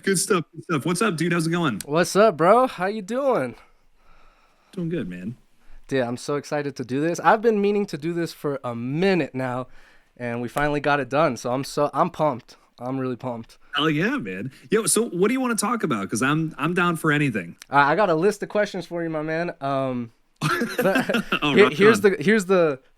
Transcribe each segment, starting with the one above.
Good stuff. Good stuff. What's up, dude? How's it going? What's up, bro? How you doing? Doing good, man. Dude, I'm so excited to do this. I've been meaning to do this for a minute now, and we finally got it done. So I'm pumped. I'm really pumped. Hell yeah, man. Yo, so what do you want to talk about? Because I'm down for anything. I got a list of questions for you, my man. But Oh, right here's on.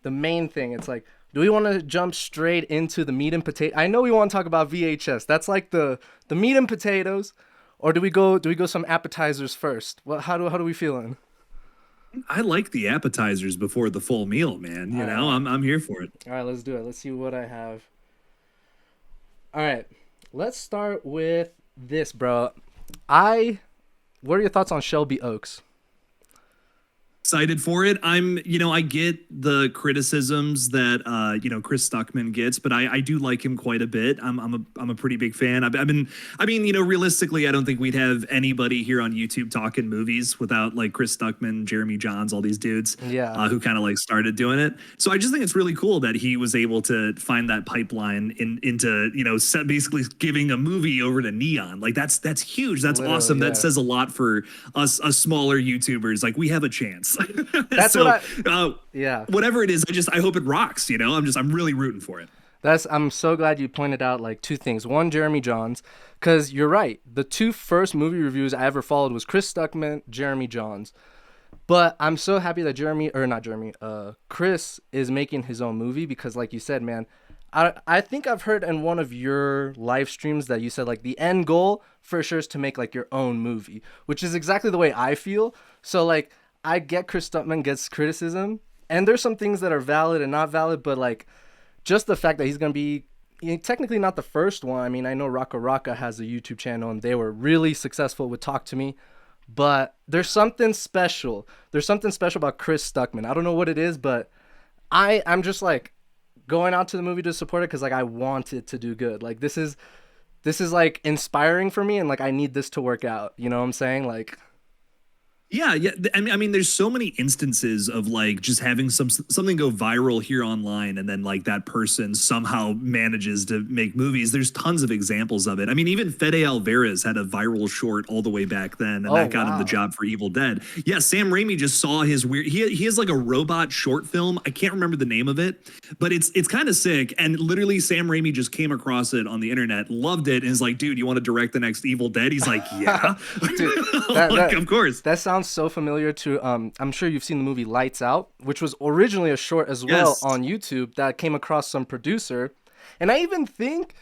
the main thing. It's like, do we want to jump straight into the meat and potato? I know we want to talk about VHS. That's like the meat and potatoes, or do we go some appetizers first? What how do we feeling? I like the appetizers before the full meal, man. All right, I'm here for it. all right. Let's do it. Let's see what I have. All right, let's start with this, bro. I. What are your thoughts on Shelby Oaks? Excited for it. I get the criticisms that Chris Stuckman gets, but I do like him quite a bit. I'm a pretty big fan. Realistically, I don't think we'd have anybody here on YouTube talking movies without like Chris Stuckman, Jeremy Johns, all these dudes Yeah, who kind of like started doing it. So I just think it's really cool that he was able to find that pipeline into basically giving a movie over to Neon. Like that's huge. That's literally, awesome. That yeah. says a lot for us smaller YouTubers. Like we have a chance. That's what so I. Yeah, whatever it is, I hope it rocks. I'm really rooting for it. I'm so glad you pointed out like two things. One, Jeremy Johns, because you're right. The two first movie reviews I ever followed was Chris Stuckman, Jeremy Johns. But I'm so happy that Chris is making his own movie because, like you said, man, I think I've heard in one of your live streams that you said like the end goal for sure is to make like your own movie, which is exactly the way I feel. So like I get Chris Stuckman gets criticism, and there's some things that are valid and not valid, but like just the fact that he's gonna be technically not the first one. I mean, I know Raka Raka has a YouTube channel and they were really successful with Talk to Me, but there's something special. There's something special about Chris Stuckman. I don't know what it is, but I'm just like going out to the movie to support it because like I want it to do good. Like this is like inspiring for me, and like I need this to work out. You know what I'm saying? Like, Yeah, yeah. I mean, there's so many instances of like just having something go viral here online, and then like that person somehow manages to make movies. There's tons of examples of it. I mean, even Fede Alvarez had a viral short all the way back then, and oh that got him the wow, job for Evil Dead. Yeah, Sam Raimi just saw his weird. He has like a robot short film. I can't remember the name of it, but it's kind of sick. And literally, Sam Raimi just came across it on the internet, loved it, and is like, "Dude, you want to direct the next Evil Dead?" He's like, "Yeah." dude, that Like, that of course. that sounds so familiar to. I'm sure you've seen the movie Lights Out, which was originally a short as well Yes. on YouTube that came across some producer, and I even think,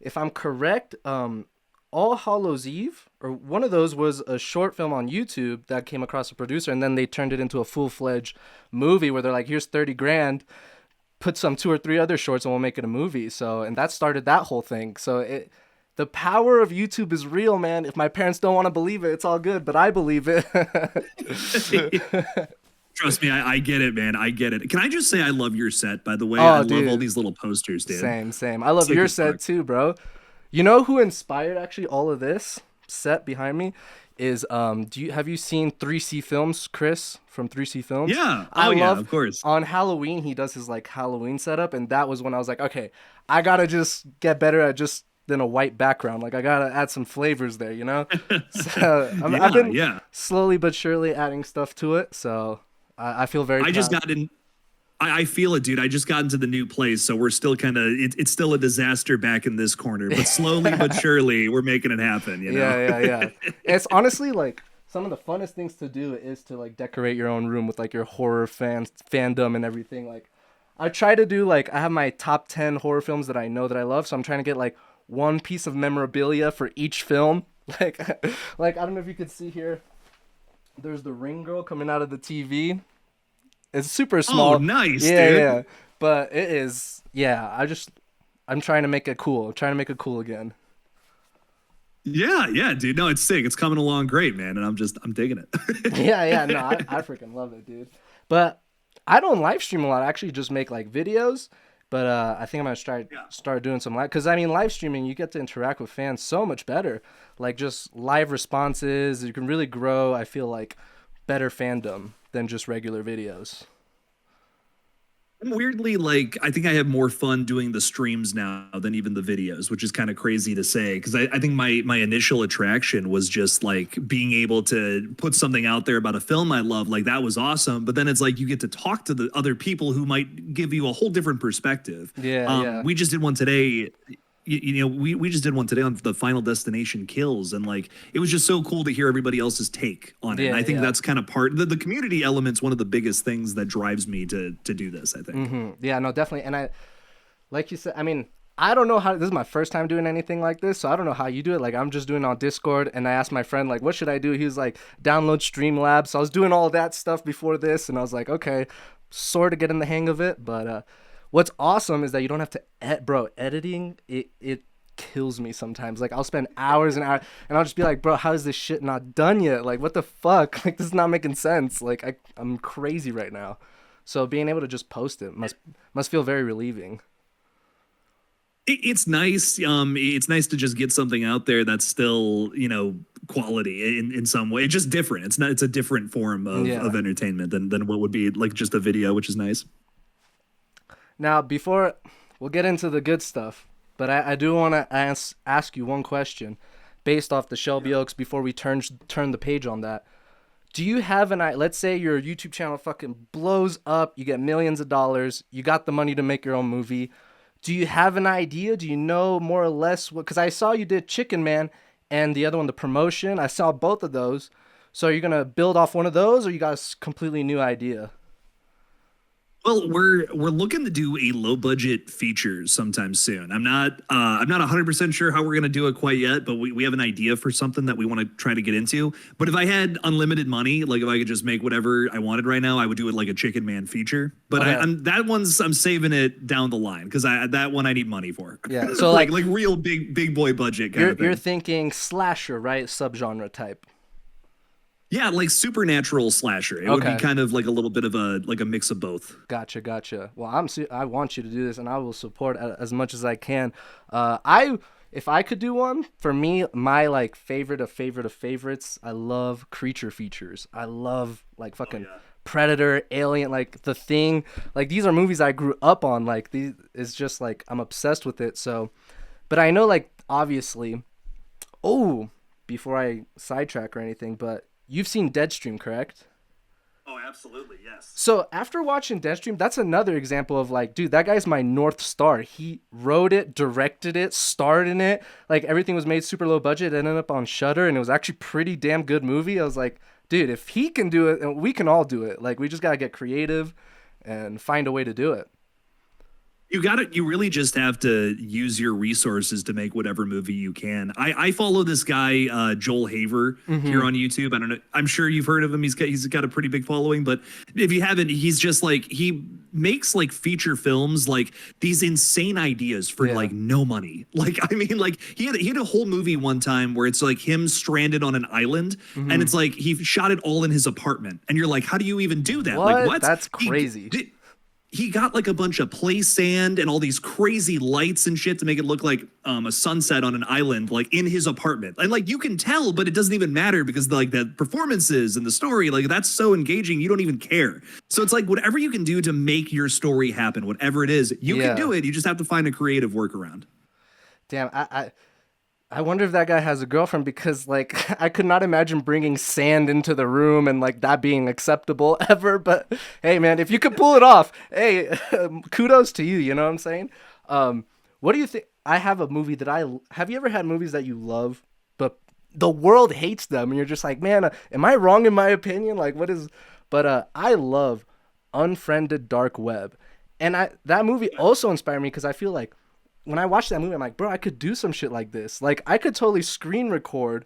if I'm correct, All Hallows Eve or one of those was a short film on YouTube that came across a producer, and then they turned it into a full fledged movie where they're like, "Here's 30 grand, put some two or three other shorts and we'll make it a movie." So, and that started that whole thing. So the power of YouTube is real, man. If my parents don't want to believe it, it's all good, but I believe it. Trust me, I get it, man. I get it. Can I just say I love your set, by the way? I Oh, love all dude. these little posters, dude. Same, same. I love Sick your as fuck. set too, bro. You know who inspired actually all of this set behind me is have you seen 3C Films, Chris from 3C Films? Yeah. I Oh, yeah, love of course. on Halloween he does his like Halloween setup, and that was when I was like, okay, I gotta just get better at just than a white background. Like I gotta add some flavors there, you know? So I've Yeah, been yeah. slowly but surely adding stuff to it, so I feel very I just proud. got in. I feel it, dude. I just got into the new place, so we're still kind of. It's still a disaster back in this corner, but slowly but surely we're making it happen. You know. Yeah, yeah, yeah. It's honestly like some of the funnest things to do is to like decorate your own room with like your horror fandom and everything. Like I try to do like I have my top 10 horror films that I know that I love, so I'm trying to get like one piece of memorabilia for each film. Like like I don't know if you could see here. There's the ring girl coming out of the TV. It's super Oh, small. nice, Yeah, dude. yeah. But it is yeah, I'm trying to make it cool. I'm trying to make it cool again. Yeah, yeah, dude. No, it's sick. It's coming along great, man, and I'm digging it. Yeah, yeah, no, I freaking love it, dude. But I don't live stream a lot. I actually just make like videos. But I think I'm gonna Yeah. start doing some live because I mean live streaming you get to interact with fans so much better. Like just live responses, you can really grow. I feel like better fandom than just regular videos. I'm weirdly like I think I have more fun doing the streams now than even the videos, which is kind of crazy to say because I think my initial attraction was just like being able to put something out there about a film I love, like that was awesome. But then it's like you get to talk to the other people who might give you a whole different perspective. Yeah, yeah, We just did one today. We just did one today on the Final Destination kills, and like it was just so cool to hear everybody else's take on it. And yeah, I think yeah. that's kind of part the community element's one of the biggest things that drives me to do this, I think. Yeah, no, definitely. And like you said, I mean, I don't know how, this is my first time doing anything like this, so I don't know how you do it. Like, I'm just doing it on Discord, and I asked my friend, like, what should I do? He was like, download Streamlabs. So I was doing all that stuff before this, and I was like, okay, sort of getting the hang of it. But what's awesome is that you don't have to, bro, editing, it kills me sometimes. Like, I'll spend hours and hours, and I'll just be like, bro, how is this shit not done yet? Like, what the fuck? Like, this is not making sense. Like, I'm crazy right now. So being able to just post it must feel very relieving. It's nice. It's nice to just get something out there that's still, quality in some way. It's just different. It's not. It's a different form Yeah. of entertainment than what would be like just a video, which is nice. Now, before we'll get into the good stuff, but I do want to ask you one question based off the Shelby Oaks before we turn the page on that. Do you have let's say your YouTube channel fucking blows up, you get millions of dollars, you got the money to make your own movie. Do you have an idea? Do you know more or less what, because I saw you did Chicken Man and the other one, the promotion. I saw both of those. So are you going to build off one of those or you got a completely new idea? Well, we're looking to do a low budget feature sometime soon. I'm not 100% sure how we're gonna do it quite yet, but we have an idea for something that we want to try to get into. But if I had unlimited money, like if I could just make whatever I wanted right now, I would do it like a Chicken Man feature. But Okay. I'm saving it down the line because that one I need money for. Yeah. So like real big boy budget kind of thing. you're thinking slasher, right? Subgenre type. Yeah, like supernatural slasher. It would be Okay. kind of like a little bit of a mix of both. Gotcha. Well, I want you to do this, and I will support as much as I can. I if I could do one for me, my like favorite of favorites. I love creature features. I love like fucking Predator, Alien, like The Thing. Like these are movies I grew up on. Like these is just like I'm obsessed with it. So, but I know like obviously. Oh, before I sidetrack or anything, but you've seen Deadstream, correct? Oh, absolutely, yes. So after watching Deadstream, that's another example of like, dude, that guy's my North Star. He wrote it, directed it, starred in it. Like everything was made super low budget, ended up on Shudder, and it was actually pretty damn good movie. I was like, dude, if he can do it, we can all do it. Like we just gotta get creative and find a way to do it. You really just have to use your resources to make whatever movie you can. I follow this guy, Joel Haver, here on YouTube. I don't know. I'm sure you've heard of him. He's got a pretty big following, but if you haven't, he's just like, he makes like feature films, like these insane ideas for Yeah. like no money. Like, I mean, like he had a whole movie one time where it's like him stranded on an island and it's like, he shot it all in his apartment. And you're like, how do you even do that? What? Like, what? That's crazy. He got like a bunch of play sand and all these crazy lights and shit to make it look like a sunset on an island, like in his apartment. And like you can tell, but it doesn't even matter because like the performances and the story, like that's so engaging, you don't even care. So it's like whatever you can do to make your story happen, whatever it is, you Yeah. can do it. You just have to find a creative workaround. Damn, I wonder if that guy has a girlfriend because like I could not imagine bringing sand into the room and like that being acceptable ever. But hey, man, if you could pull it off, hey, kudos to you. You know what I'm saying? What do you think? I have a movie that have you ever had movies that you love, but the world hates them, and you're just like, man, am I wrong in my opinion? Like, what is? But I love Unfriended Dark Web, and that movie also inspired me because I feel like when I watched that movie, I'm like, bro, I could do some shit like this. Like, I could totally screen record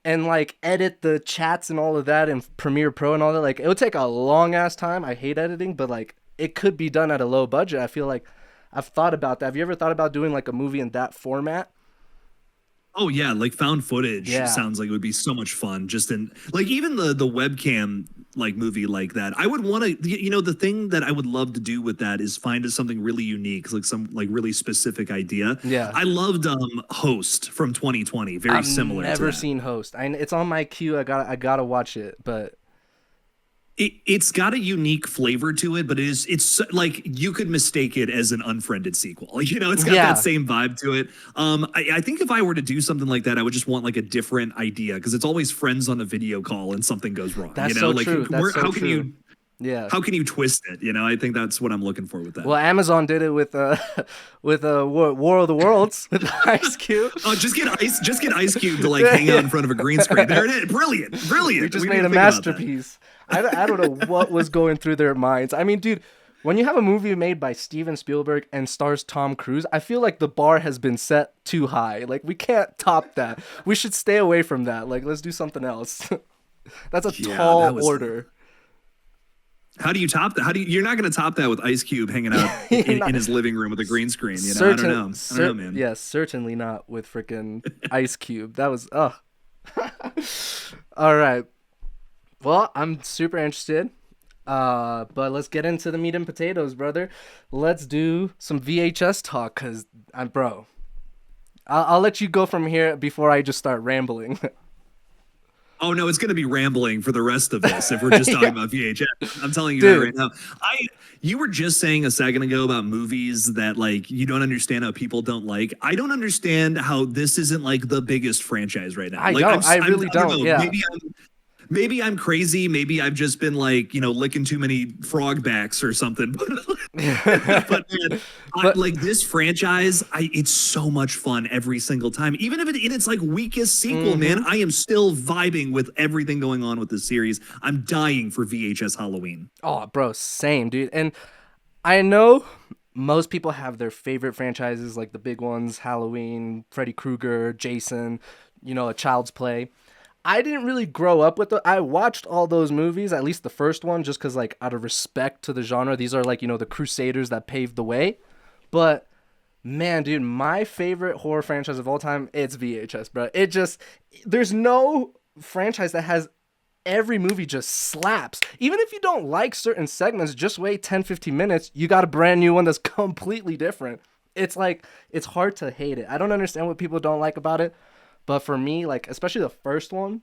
and, like, edit the chats and all of that in Premiere Pro and all that. Like, it would take a long-ass time. I hate editing, but, like, it could be done at a low budget. I feel like I've thought about that. Have you ever thought about doing, like, a movie in that format? Oh yeah, like found footage Yeah. sounds like it would be so much fun. Just in like even the webcam like movie like that. I would want to the thing that I would love to do with that is find something really unique, like some like really specific idea. Yeah. I loved Host from 2020, very I've similar to never that. seen Host. It's on my queue. I gotta watch it, but it's got a unique flavor to it, but it's like you could mistake it as an unfriended sequel. It's got that Yeah, same vibe to it. I think if I were to do something like that, I would just want like a different idea because it's always friends on a video call and something goes wrong. that's so Like true. That's so how can true. you Yeah. twist it? I think that's what I'm looking for with that. Well, Amazon did it with with War of the Worlds with Ice Cube. Oh, just get Ice Cube to like hang out in front of a green screen. There it is. Brilliant, We brilliant. just We made didn't a think about that. masterpiece. I don't know what was going through their minds. I mean, dude, when you have a movie made by Steven Spielberg and stars Tom Cruise, I feel like the bar has been set too high. Like, we can't top that. We should stay away from that. Like, let's do something else. That's a Yeah, tall order. how do you top that? You're not going to top that with Ice Cube hanging out in his living room with a green screen. I don't know. I don't know, man. Yes, certainly not with freaking Ice Cube. That was, ugh. All right. Well, I'm super interested. But let's get into the meat and potatoes, brother. Let's do some VHS talk, cause bro, I'll let you go from here before I just start rambling. Oh no, it's going to be rambling for the rest of this if we're just talking about VHS. I'm telling you that Dude. right now. You were just saying a second ago about movies that like you don't understand how people don't like. I don't understand how this isn't like the biggest franchise right now. I Like, don't. I really don't don't. know. Yeah. Maybe I'm crazy. Maybe I've just been like, licking too many frog backs or something. But man, But like this franchise, it's so much fun every single time. Even if in its like weakest sequel, man, I am still vibing with everything going on with this series. I'm dying for VHS Halloween. oh, bro, same, dude. And I know most people have their favorite franchises, like the big ones: Halloween, Freddy Krueger, Jason. A Child's Play. I didn't really grow up with I watched all those movies, at least the first one, just because, like, out of respect to the genre. These are, like, the Crusaders that paved the way. But, man, dude, my favorite horror franchise of all time, it's VHS, bro. There's no franchise that has every movie just slaps. Even if you don't like certain segments, just wait 10, 15 minutes, you got a brand new one that's completely different. It's like, it's hard to hate it. I don't understand what people don't like about it. But for me, like, especially the first one,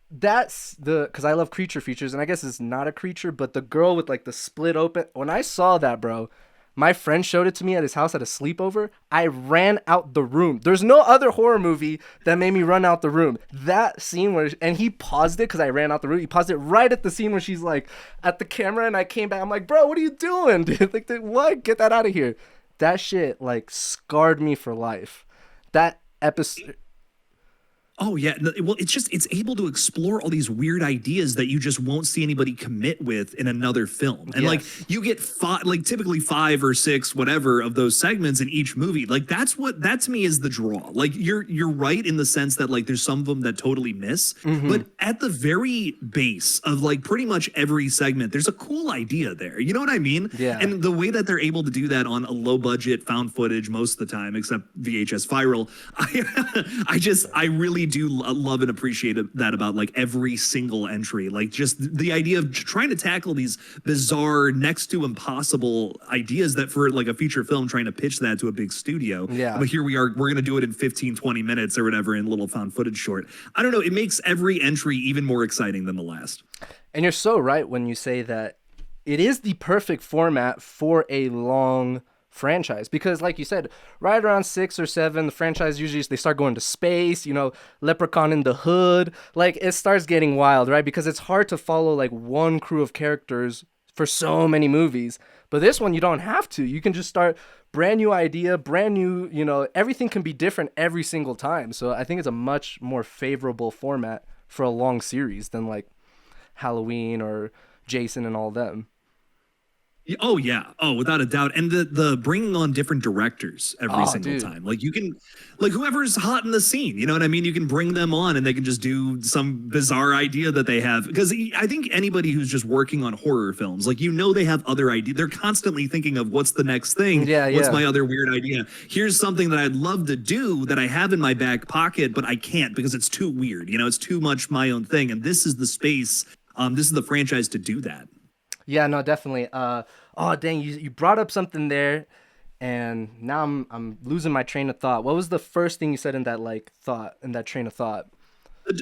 because I love creature features, and I guess it's not a creature, but the girl with, like, the split open, when I saw that, bro, my friend showed it to me at his house at a sleepover, I ran out the room. There's no other horror movie that made me run out the room. That scene and he paused it because I ran out the room, he paused it right at the scene where she's, like, at the camera, and I came back, I'm like, bro, what are you doing, dude? Like, what? Get that out of here. That shit, like, scarred me for life. That episode. Oh yeah, well, it's able to explore all these weird ideas that you just won't see anybody commit with in another film. And like Yes. you get typically 5 or 6 whatever of those segments in each movie. Like that to me is the draw. Like you're right in the sense that like there's some of them that totally miss, but at the very base of like pretty much every segment, there's a cool idea there. You know what I mean? Yeah. And the way that they're able to do that on a low budget found footage most of the time, except VHS Viral, I really do love and appreciate that about like every single entry. Like just the idea of trying to tackle these bizarre, next to impossible ideas that for like a feature film trying to pitch that to a big studio. Yeah. But here we are, we're going to do it in 15, 20 minutes or whatever in a little found footage short. I don't know. It makes every entry even more exciting than the last. And you're so right when you say that it is the perfect format for a long franchise, because like you said, right around 6 or 7, the franchise usually they start going to space, Leprechaun in the Hood, like it starts getting wild, right? Because it's hard to follow like one crew of characters for so many movies. But this one, you don't have to. You can just start brand new idea, brand new, everything can be different every single time. So I think it's a much more favorable format for a long series than like Halloween or Jason and all them. Oh yeah. Oh, without a doubt. And the bringing on different directors every single Dude. time. Like you can, like whoever's hot in the scene, you know what I mean? You can bring them on and they can just do some bizarre idea that they have. Because I think anybody who's just working on horror films, like they have other ideas. They're constantly thinking of what's the next thing. Yeah, What's yeah. my other weird idea? Here's something that I'd love to do that I have in my back pocket, but I can't because it's too weird. It's too much my own thing. And this is the space. This is the franchise to do that. Yeah, no, definitely. Oh dang, you brought up something there, and now I'm losing my train of thought. What was the first thing you said in that train of thought?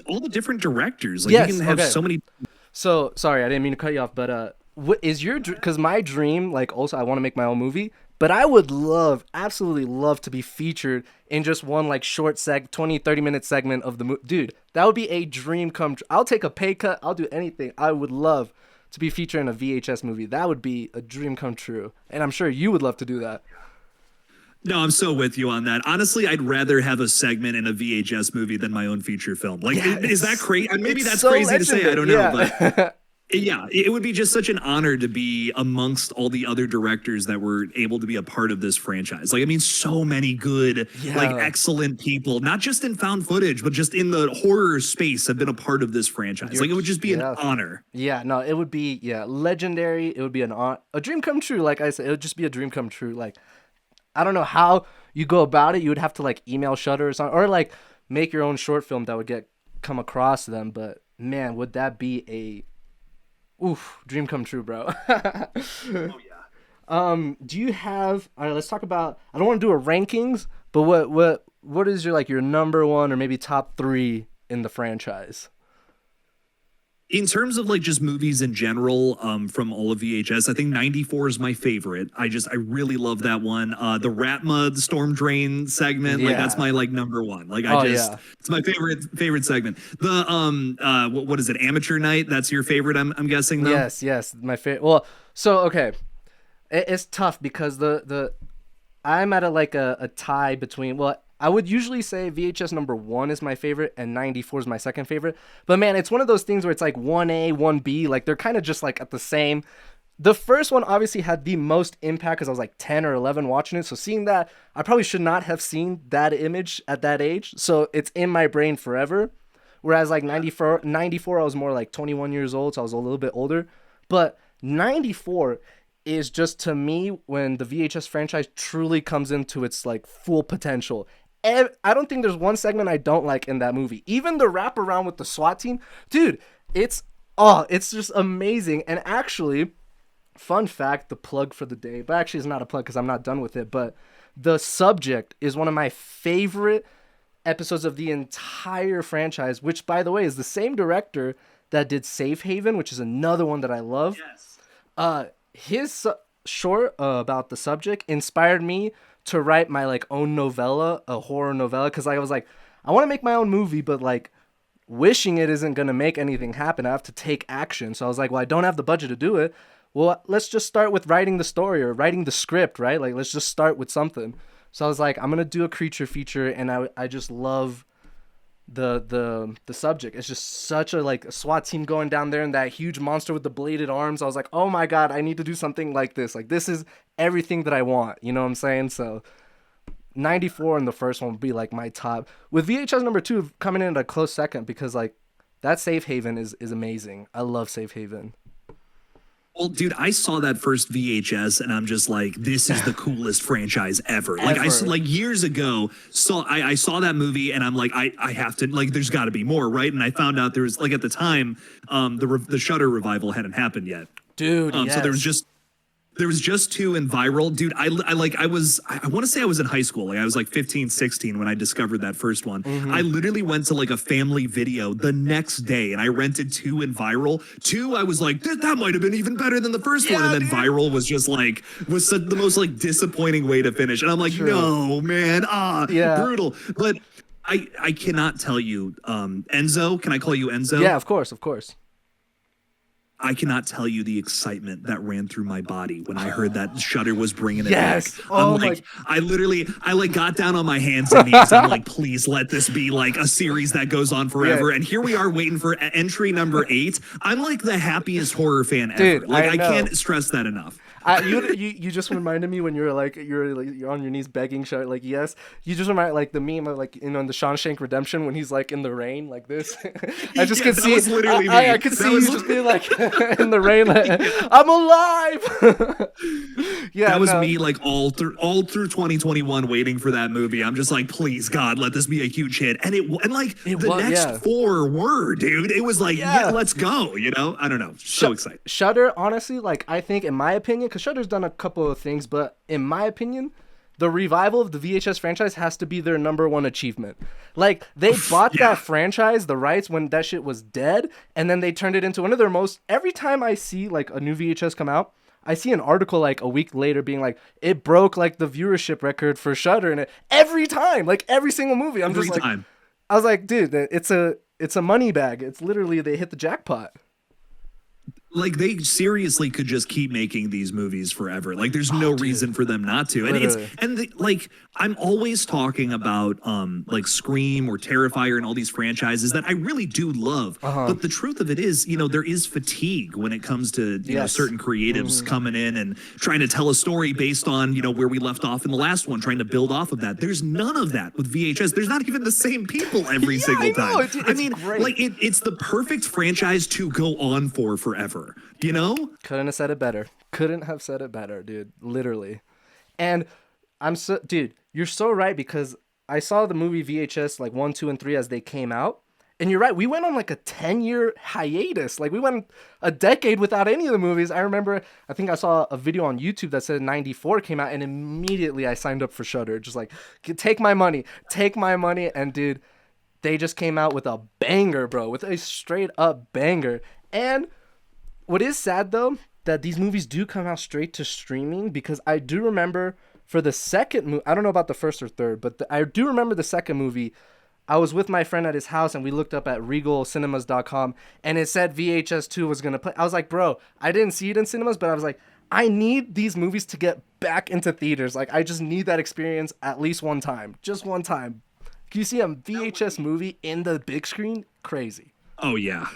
All the different directors. Like Yes, you can have okay. so many So sorry, I didn't mean to cut you off, but what is your because my dream, like, also I want to make my own movie, but I would love, absolutely love to be featured in just one like short 20-30 minute segment of the movie. Dude, that would be a dream come true. I'll take a pay cut. I'll do anything. I would love to be featured in a VHS movie. That would be a dream come true, and I'm sure you would love to do that. No, I'm so with you on that. Honestly, I'd rather have a segment in a VHS movie than my own feature film. Like, Yeah, is that crazy? Maybe it's that's so crazy to say. I don't know, legendary. but yeah, it would be just such an honor to be amongst all the other directors that were able to be a part of this franchise. Like, I mean, so many good, like, Yeah. excellent people, not just in found footage, but just in the horror space have been a part of this franchise. Like, it would just be an Yeah. honor. Yeah, no, it would be legendary. It would be a dream come true. Like I said, it would just be a dream come true. Like I don't know how you go about it. You would have to like email Shutter or something, or like make your own short film that would get come across them. But man, would that be a dream come true, bro? Oh, yeah. Do you have? All right, let's talk about. I don't want to do a rankings, but what is your like your number one or maybe top three in the franchise? In terms of like just movies in general, from all of VHS, I think 94 is my favorite. I really love that one. The Rat Mud Storm Drain segment, like that's Yeah. my like number one. Like Oh yeah. it's my favorite segment. The what is it? Amateur Night. That's your favorite. I'm guessing though. Yes, my favorite. Well, so okay, it's tough because the I'm at a tie between. Well, I would usually say VHS number one is my favorite and 94 is my second favorite. But man, it's one of those things where it's like 1A, 1B, like they're kind of just like at the same. The first one obviously had the most impact because I was like 10 or 11 watching it. So seeing that, I probably should not have seen that image at that age. So it's in my brain forever. Whereas like 94, I was more like 21 years old. So I was a little bit older. But 94 is just to me when the VHS franchise truly comes into its like full potential. I don't think there's one segment I don't like in that movie. Even the wraparound with the SWAT team, dude, it's just amazing. And actually, fun fact, the plug for the day, but actually it's not a plug because I'm not done with it, but The Subject is one of my favorite episodes of the entire franchise, which by the way is the same director that did Safe Haven, which is another one that I love. Yes. His short about The Subject inspired me to write my like own novella, a horror novella, because I was like, I want to make my own movie, but like wishing it isn't gonna make anything happen. I have to take action. So I was like, well, I don't have the budget to do it. Well, let's just start with writing the story or writing the script, right? Like, let's just start with something. So I was like, I'm gonna do a creature feature, and I just love the subject. It's just such a like a SWAT team going down there and that huge monster with the bladed arms. I was like, oh my god, I need to do something like this. Like this is everything that I want. You know what I'm saying? So 94 and the first one would be like my top. With VHS number two coming in at a close second because like that Safe Haven is amazing. I love Safe Haven. Well, dude, I saw that first VHS and I'm just like, this is the coolest franchise ever. Like Ever. like years ago, I saw that movie and I'm like, I have to like, there's got to be more, right? And I found out there was like at the time, the Shutter revival hadn't happened yet. Dude, yes. So there was just two in viral. Dude, I want to say I was in high school. Like I was like 15, 16 when I discovered that first one. I literally went to like a family video the next day and I rented two in viral. Two, I was like, that might have been even better than the first one. And then viral was just like, the most like disappointing way to finish. And I'm like, no, man, brutal. But I cannot tell you, Enzo, can I call you Enzo? Yeah, of course, of course. I cannot tell you the excitement that ran through my body when I heard that Shudder was bringing it Yes. back. Oh I'm like, I like got down on my hands and knees. I'm like, please let this be like a series that goes on forever. Yeah. And here we are waiting for entry number 8. I'm like the happiest horror fan ever. Dude, Like I know. can't stress that enough. You just reminded me when you're on your knees begging Shutter, like yes. You just remind like the meme of like in the Shawshank Redemption when he's like in the rain like this. I just Yeah, could that see was literally me. I could That see was you just being like in the rain like I'm alive. Yeah, That was no. me like all through 2021 waiting for that movie. I'm just like, please God, let this be a huge hit. And the next 4 were, dude. It was like, yeah, let's go. You know, I don't know. So excited. Shutter, honestly, like I think in my opinion, because Shutter's done a couple of things, but in my opinion, the revival of the VHS franchise has to be their number one achievement. Like, they bought that franchise, the rights, when that shit was dead, and then they turned it into one of their most... Every time I see, like, a new VHS come out, I see an article, like, a week later being like, it broke, like, the viewership record for Shudder, and every time, like, every single movie, I'm Every just time. like... I was like, dude, it's a money bag. It's literally, they hit the jackpot. Like, they seriously could just keep making these movies forever. Like, there's no reason for them not to. And Literally. like, I'm always talking about like Scream or Terrifier and all these franchises that I really do love. But the truth of it is, there is fatigue when it comes to know, certain creatives coming in and trying to tell a story based on where we left off in the last one, trying to build off of that. There's none of that with VHS. There's not even the same people every single time. It's I mean, great. like, it's the perfect franchise to go on for forever. Couldn't have said it better. Couldn't have said it better, dude. Literally. And dude, you're so right, because I saw the movie VHS like 1, 2, and 3 as they came out. And you're right. We went on like a 10-year hiatus. Like, we went a decade without any of the movies. I remember, I think I saw a video on YouTube that said 94 came out, and immediately I signed up for Shudder. Just like, take my money. Take my money. And dude, they just came out with a banger, bro. With a straight up banger. And what is sad, though, that these movies do come out straight to streaming, because I do remember for the second movie, I don't know about the first or third, but I do remember the second movie. I was with my friend at his house, and we looked up at regalcinemas.com, and it said VHS 2 was going to play. I was like, bro, I didn't see it in cinemas, but I was like, I need these movies to get back into theaters. Like, I just need that experience at least one time. Just one time. Can you see a VHS movie in the big screen? Crazy. Oh yeah.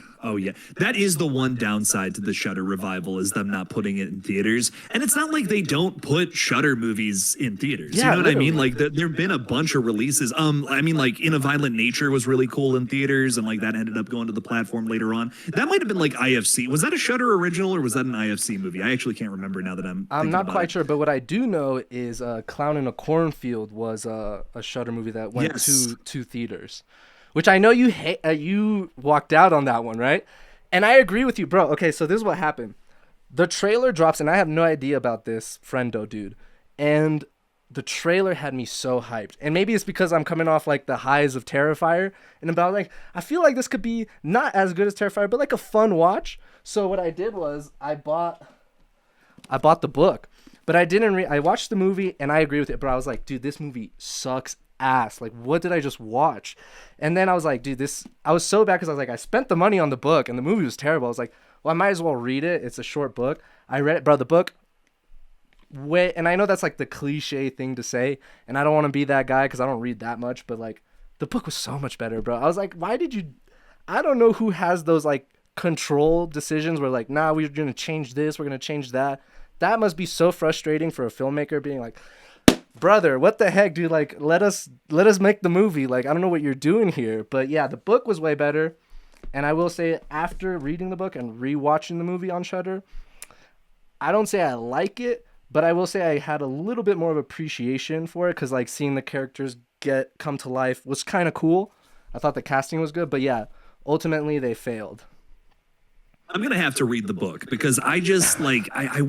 That is the one downside to the Shudder revival, is them not putting it in theaters. And it's not like they don't put Shudder movies in theaters. Yeah, you know what I mean? literally. Like, there've been a bunch of releases. I mean, like, In a Violent Nature was really cool in theaters, and like that ended up going to the platform later on. That might have been like IFC. Was that a Shudder original, or was that an IFC movie? I actually can't remember now that I'm not quite it. sure, but what I do know is Clown in a Cornfield was a Shudder movie that went to theaters, which I know you hate. You walked out on that one, right? And I agree with you, bro. Okay, so this is what happened. The trailer drops, and I have no idea about this, friendo, dude. And the trailer had me so hyped. And maybe it's because I'm coming off like the highs of Terrifier, and about like, I feel like this could be not as good as Terrifier, but like a fun watch. So what I did was I bought the book, but I didn't I watched the movie, and I agree with it, but I was like, dude, this movie sucks ass. Like, what did I just watch? And then I was like, dude, I was so bad, because I was like, I spent the money on the book and the movie was terrible. I was like, well, I might as well read it. It's a short book. I read it, bro. The book, and I know that's like the cliche thing to say, and I don't want to be that guy because I don't read that much, but like, the book was so much better, bro. I was like, why did you? I don't know who has those like control decisions where like, nah, we're gonna change this, we're gonna change that. That must be so frustrating for a filmmaker, being like, brother, what the heck, dude? Like, let us make the movie. Like, I don't know what you're doing here. But yeah, the book was way better. And I will say, after reading the book and rewatching the movie on Shudder, I don't say I like it, but I will say I had a little bit more of appreciation for it, because like seeing the characters come to life was kind of cool. I thought the casting was good, but yeah, ultimately they failed. I'm gonna have to read the book, because I just like I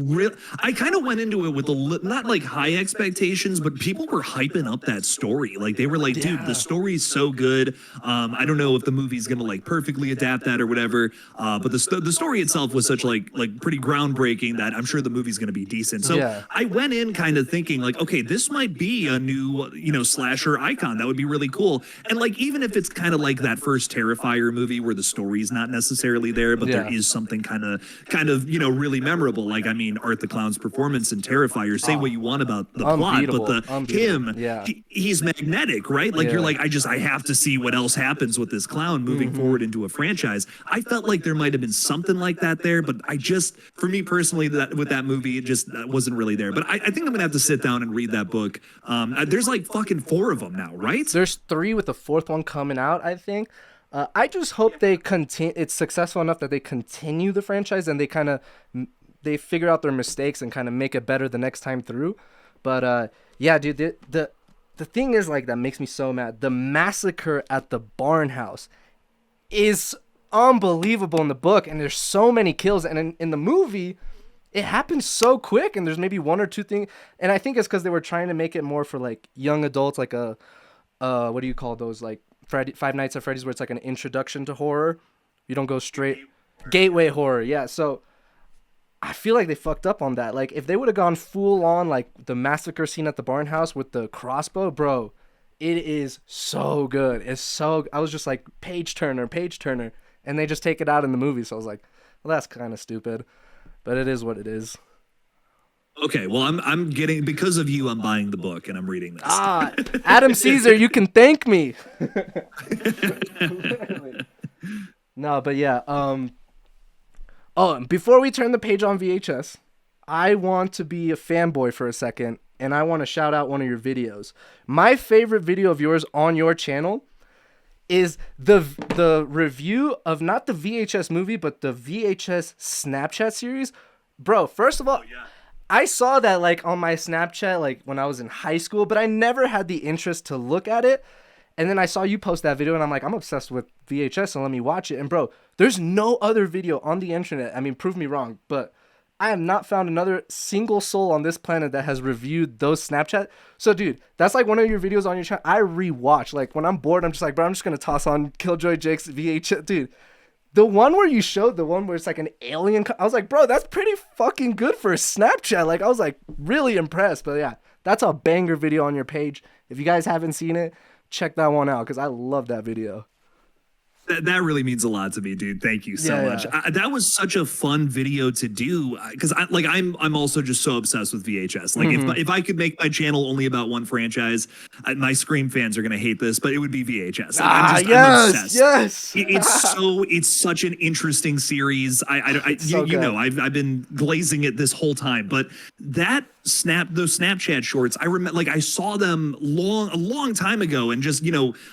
kind of went into it with not like high expectations, but people were hyping up that story. Like, they were like, dude, the story's so good. I don't know if the movie's gonna like perfectly adapt that or whatever. But the story itself was such like pretty groundbreaking that I'm sure the movie's gonna be decent. So I went in kind of thinking like, okay, this might be a new slasher icon. That would be really cool. And like, even if it's kind of like that first Terrifier movie where the story's not necessarily there, but there is something kind of really memorable. Like, I mean, Art the Clown's performance in Terrifier, say what you want about the plot, but he's magnetic, right? Like, you're like, I have to see what else happens with this clown moving forward into a franchise. I felt like there might have been something like that there, but for me personally, that with that movie, it just wasn't really there. But I think I'm gonna have to sit down and read that book. There's like fucking 4 of them now, right? There's 3 with the 4th one coming out, I think. I just hope they continue. It's successful enough that they continue the franchise, and they figure out their mistakes and kind of make it better the next time through. But yeah, dude, the thing is, like, that makes me so mad. The massacre at the barn house is unbelievable in the book, and there's so many kills, and in the movie, it happens so quick, and there's maybe one or two things, and I think it's because they were trying to make it more for like young adults, like a what do you call those, like Five Nights at Freddy's, where it's like an introduction to horror. You don't go straight gateway horror. Yeah, so I feel like they fucked up on that. Like if they would have gone full on like the massacre scene at the barn house with the crossbow, bro, it is so good. It's so I was just like page turner, and they just take it out in the movie. So I was like, well, that's kind of stupid, but it is what it is. Okay, well, I'm getting because of you. I'm buying the book and I'm reading this. Ah, Adam Caesar, you can thank me. No, but yeah. Oh, and before we turn the page on VHS, I want to be a fanboy for a second, and I want to shout out one of your videos. My favorite video of yours on your channel is the review of not the VHS movie, but the VHS Snapchat series. Bro, first of all, I saw that like on my Snapchat like when I was in high school, but I never had the interest to look at it. And then I saw you post that video, and I'm like, I'm obsessed with VHS, so let me watch it. And bro, there's no other video on the internet. I mean, prove me wrong, but I have not found another single soul on this planet that has reviewed those Snapchat. So, dude, that's like one of your videos on your channel. I rewatch. Like when I'm bored, I'm just like, bro, I'm just gonna toss on Killjoy Jake's VHS, dude. The one where you showed the one where it's like an alien. I was like, bro, that's pretty fucking good for a Snapchat. Like I was like really impressed. But yeah, that's a banger video on your page. If you guys haven't seen it, check that one out because I love that video. That really means a lot to me, dude. Thank you so much. Yeah. That was such a fun video to do because I'm also just so obsessed with VHS. Like if I could make my channel only about one franchise, my Scream fans are gonna hate this, but it would be VHS. I'm obsessed. Yes. It's such an interesting series. So you know I've been glazing it this whole time, but those Snapchat shorts, I remember like I saw them a long time ago, and just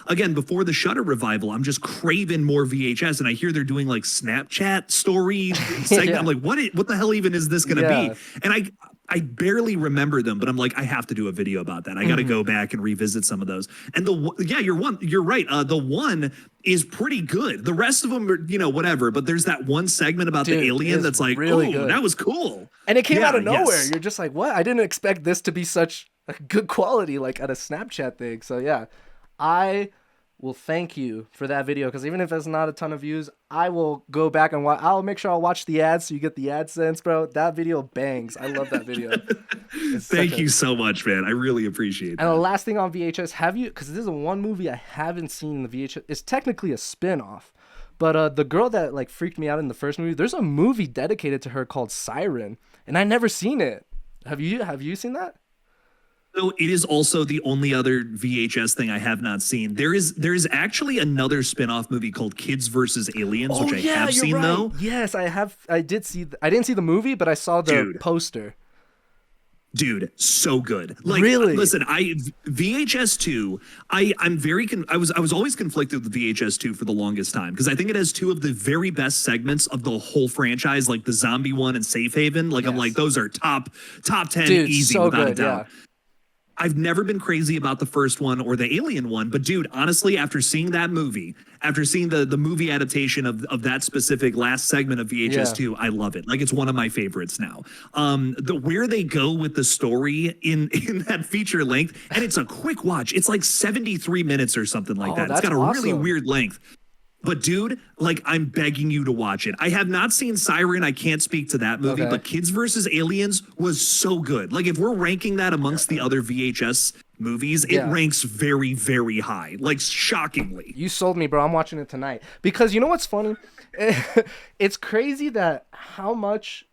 again before the Shudder revival, I'm just craving more VHS, and I hear they're doing like Snapchat story segment. Yeah. I'm like, what the hell even is this gonna be? And I barely remember them, but I'm like, I have to do a video about that. I got to go back and revisit some of those. And you're right. The one is pretty good. The rest of them are, whatever. But there's that one segment about the alien that's like, really good. That was cool. And it came out of nowhere. You're just like, what? I didn't expect this to be such a good quality, like at a Snapchat thing. So yeah, I will thank you for that video, because even if it's not a ton of views, I will go back and I'll make sure I'll watch the ads so you get the AdSense, bro. That video bangs. I love that video. Thank you so much, man. I really appreciate that. And the last thing on VHS, have you, because this is the one movie I haven't seen in the VHS. It's technically a spin-off, but the girl that like freaked me out in the first movie, there's a movie dedicated to her called Siren, and I never seen it. Have you seen that? So it is also the only other VHS thing I have not seen. There is actually another spin-off movie called Kids versus Aliens, which I have seen though. Yes, I have. I did see. I didn't see the movie, but I saw the poster. Dude, so good. Like, really? Listen, VHS 2, I was always conflicted with VHS 2 for the longest time, because I think it has two of the very best segments of the whole franchise, like the zombie one and Safe Haven. Like, yes. I'm like, those are top 10, dude, easy, so without a doubt. Yeah. I've never been crazy about the first one or the Alien one, but dude, honestly, after seeing that movie, after seeing the movie adaptation of that specific last segment of VHS 2, I love it. Like, it's one of my favorites now. Where they go with the story in that feature length, and it's a quick watch. It's like 73 minutes or something like that. It's got a really weird length. But dude, like, I'm begging you to watch it. I have not seen Siren. I can't speak to that movie, but Kids versus Aliens was so good. Like, if we're ranking that amongst the other VHS movies, it ranks very, very high. Like, shockingly. You sold me, bro. I'm watching it tonight. Because you know what's funny? It's crazy that how much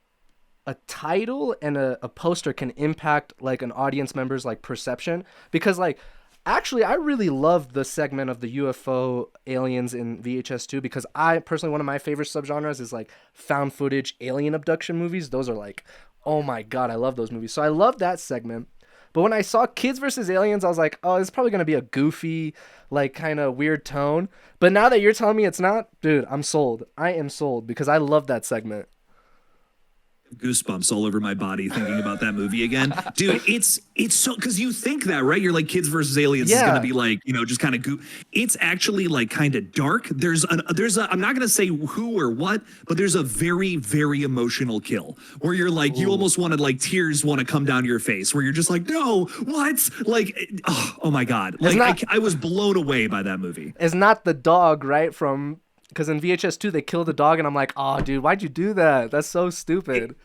a title and a poster can impact like an audience member's like perception. Because like, actually, I really love the segment of the UFO aliens in VHS 2, because I personally, one of my favorite subgenres is like found footage alien abduction movies. Those are like, oh my God, I love those movies. So I love that segment. But when I saw Kids versus Aliens, I was like, oh, it's probably going to be a goofy, like kind of weird tone. But now that you're telling me it's not, dude, I'm sold. I am sold because I love that segment. goosebumps all over my body thinking about that movie again. Dude, it's so because you think that, right? You're like Kids versus Aliens is gonna Yeah. be like, just kind of it's actually like kind of dark. There's a I'm not gonna say who or what, but there's a very, very emotional kill where you're like, you Ooh. almost wanted like tears want to come down your face, where you're just like, no, what? Like, oh my God. It's Like not I was blown away by that movie. it's not the dog, right? From because in VHS 2 they kill the dog and I'm like, "Oh, dude, why'd you do that? That's so stupid."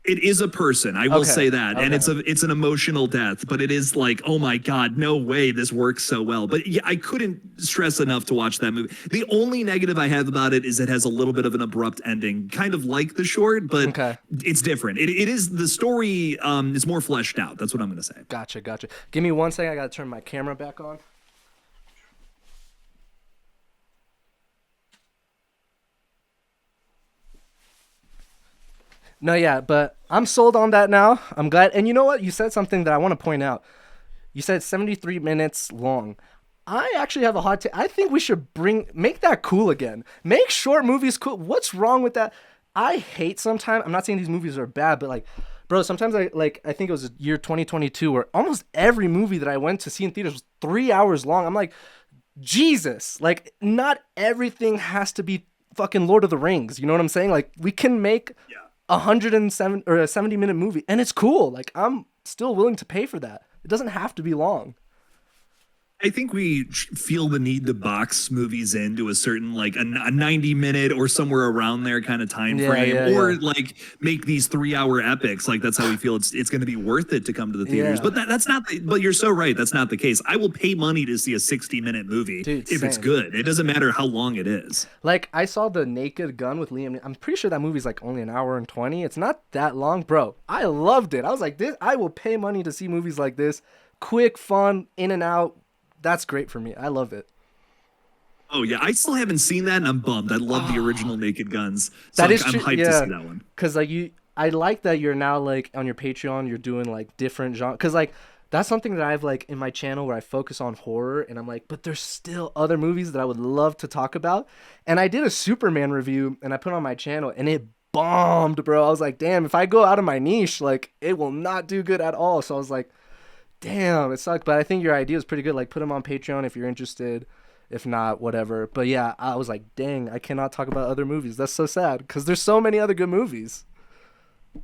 It is a person, I will Okay. say that, and Okay. it's an emotional death, but it is like, oh my God, no way this works so well. But yeah, I couldn't stress enough to watch that movie. The only negative I have about it is it has a little bit of an abrupt ending, kind of like the short, but Okay. it's different. It is the story is more fleshed out. That's what I'm gonna say. Gotcha, gotcha. Give me one second. I gotta turn my camera back on. No, yeah, but I'm sold on that now. I'm glad. And you know what? You said something that I want to point out. You said 73 minutes long. I actually have a hot take. I think we should make that cool again. Make short movies cool. What's wrong with that? I hate sometimes. I'm not saying these movies are bad, but like, bro, sometimes I think it was year 2022 where almost every movie that I went to see in theaters was 3 hours long. I'm like, Jesus, like not everything has to be fucking Lord of the Rings. You know what I'm saying? Like we can make Yeah. 107 or a 70-minute movie and it's cool. Like I'm still willing to pay for that. It doesn't have to be long. I think we feel the need to box movies into a certain like a 90-minute or somewhere around there kind of time Yeah, frame, yeah, or yeah. like make these 3-hour epics. Like that's how we feel it's going to be worth it to come to the theaters. Yeah. But that's not. But you're so right. That's not the case. I will pay money to see a 60-minute movie Dude, if it's same. good. It doesn't matter how long it is. Like I saw the Naked Gun with Liam. I'm pretty sure that movie's like only an hour and 20. It's not that long, bro. I loved it. I was like, this. I will pay money to see movies like this. Quick, fun, in and out. That's great for me. I love it. Oh yeah, I still haven't seen that, and I'm bummed. I love the original Naked Guns, so That is I'm true. hyped to Yeah, see that one. cause like I like that you're now like on your Patreon. You're doing like different genre. Cause like that's something that I've like in my channel where I focus on horror, and I'm like, but there's still other movies that I would love to talk about. And I did a Superman review, and I put it on my channel, and it bombed, bro. I was like, damn, if I go out of my niche, like it will not do good at all. So I was like, damn, it sucked. But I think your idea is pretty good. Like, put them on Patreon if you're interested. If not, whatever. But yeah, I was like, dang, I cannot talk about other movies. That's so sad because there's so many other good movies.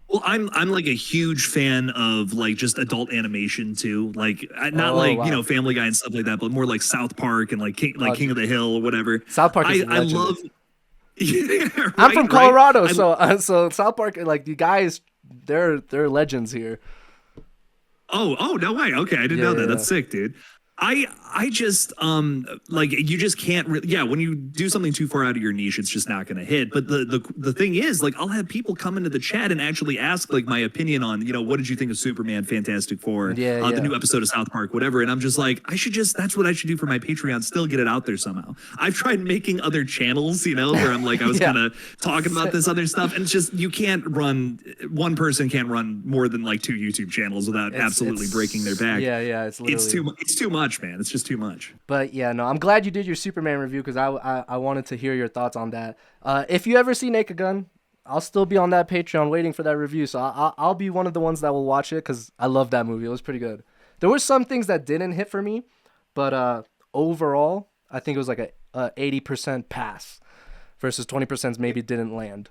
Well, I'm like a huge fan of like just adult animation too. Like not Oh, like wow. Family Guy and stuff like that, but more like South Park and like Oh, King of the Hill or whatever. South Park is I legendary. love. Yeah, I'm from right. Colorado, I, so South Park, like the guys, they're legends here. oh, no way. Okay, I didn't Yeah, know yeah, that. yeah. That's sick, dude. I just like you just can't really, yeah, when you do something too far out of your niche it's just not going to hit. But the thing is, like, I'll have people come into the chat and actually ask like my opinion on, what did you think of Superman, Fantastic Four, Yeah, the yeah. new episode of South Park, whatever. And I'm just like, that's what I should do for my Patreon, still get it out there somehow. I've tried making other channels, where I'm like I was Yeah. kind of talking about this other stuff, and it's just one person can't run more than like 2 YouTube channels without absolutely breaking their back. Yeah, yeah, it's literally. It's too much, man. It's just too much. But yeah, no, I'm glad you did your Superman review because I wanted to hear your thoughts on that. If you ever see Naked Gun, I'll still be on that Patreon waiting for that review. So I'll be one of the ones that will watch it because I love that movie. It was pretty good. There were some things that didn't hit for me, but overall, I think it was like a 80% pass versus 20% maybe didn't land.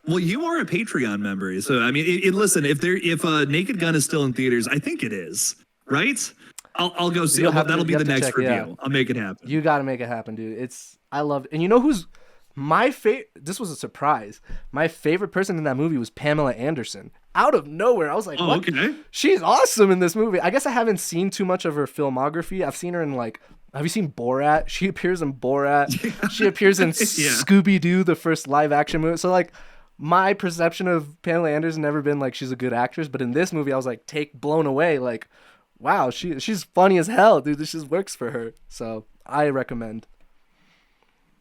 Well, you are a Patreon member, so I mean, listen. If Naked Gun is still in theaters, I think it is, right? I'll go see. That'll be the next review. Yeah. I'll make it happen. You got to make it happen, dude. I love it. And you know who's my favorite? This was a surprise. My favorite person in that movie was Pamela Anderson. Out of nowhere, I was like, Oh, what? okay. She's awesome in this movie. I guess I haven't seen too much of her filmography. I've seen her in like, have you seen Borat? She appears in Borat. Yeah. She appears in Yeah. Scooby-Doo, the first live action movie. So like, my perception of Pamela Anderson never been like she's a good actress, but in this movie, I was like blown away. Like, wow, she's funny as hell, dude. This just works for her. So I recommend.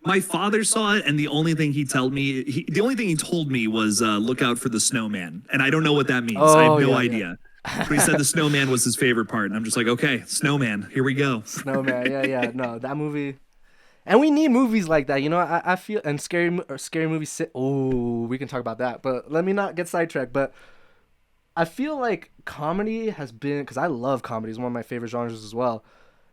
My father saw it, and the only thing he told me was look out for the snowman, and I don't know what that means. I Oh, have no yeah, idea. But he said the snowman was his favorite part, and I'm just like, okay, snowman, here we go. Snowman, yeah. No, that movie. And we need movies like that, you know. I feel and scary movies. Oh, we can talk about that, but let me not get sidetracked. But I feel like comedy has been, because I love comedy, it's one of my favorite genres as well,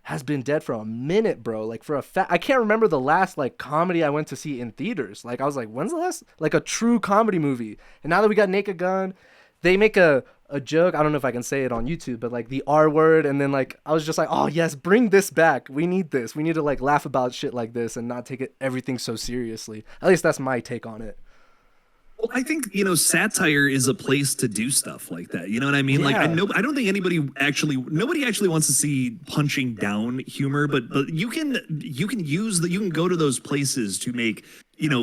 has been dead for a minute, bro. Like for a fact, I can't remember the last like comedy I went to see in theaters. Like I was like, when's the last like a true comedy movie? And now that we got Naked Gun, they make a joke. I don't know if I can say it on YouTube, but like the R word, and then like I was just like, oh yes, bring this back. We need this. We need to like laugh about shit like this and not take it everything so seriously. At least that's my take on it. Well, I think satire is a place to do stuff like that. You know what I mean? Like, Yeah. I don't think nobody actually wants to see punching down humor, but you can you can go to those places to make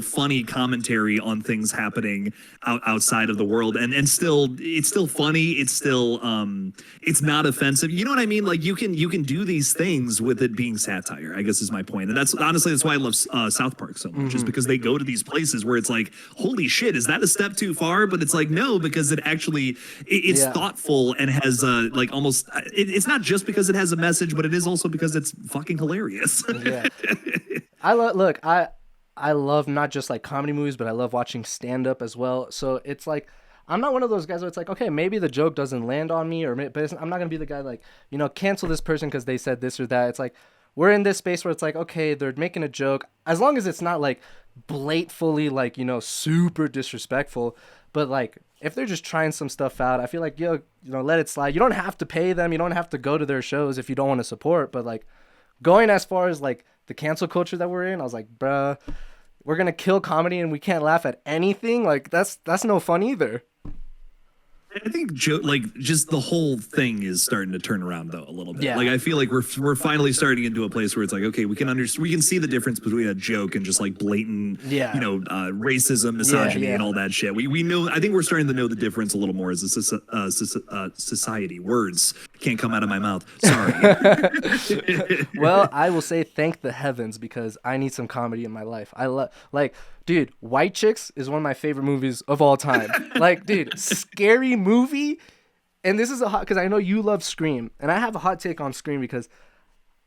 funny commentary on things happening outside of the world, and still it's still funny. It's not offensive. You know what I mean? Like you can do these things with it being satire, I guess is my point. And that's honestly that's why I love South Park so much, is because they go to these places where it's like, holy shit, is that a step too far? But it's like, no, because it actually it's Yeah. thoughtful and has like almost it's not just because it has a message, but it is also because it's fucking hilarious. Yeah. I love look, I love not just like comedy movies, but I love watching stand up as well. So it's like I'm not one of those guys where it's like, okay, maybe the joke doesn't land on me, but I'm not gonna be the guy like, cancel this person because they said this or that. It's like we're in this space where it's like, okay, they're making a joke, as long as it's not like blatantly like super disrespectful, but like if they're just trying some stuff out, I feel like let it slide. You don't have to pay them, you don't have to go to their shows if you don't want to support, but like going as far as like the cancel culture that we're in, I was like, bruh, we're gonna kill comedy and we can't laugh at anything. Like that's no fun either. I think like just the whole thing is starting to turn around though a little bit. Yeah. Like I feel like we're finally starting into a place where it's like, okay, we can see the difference between a joke and just like blatant Yeah. racism, misogyny, yeah. and all that shit. We know. I think we're starting to know the difference a little more as a society. Words can't come out of my mouth. Sorry. Well, I will say thank the heavens because I need some comedy in my life. I love like, dude, White Chicks is one of my favorite movies of all time. Like, dude, scary movie. And this is a hot, because I know you love Scream, and I have a hot take on Scream because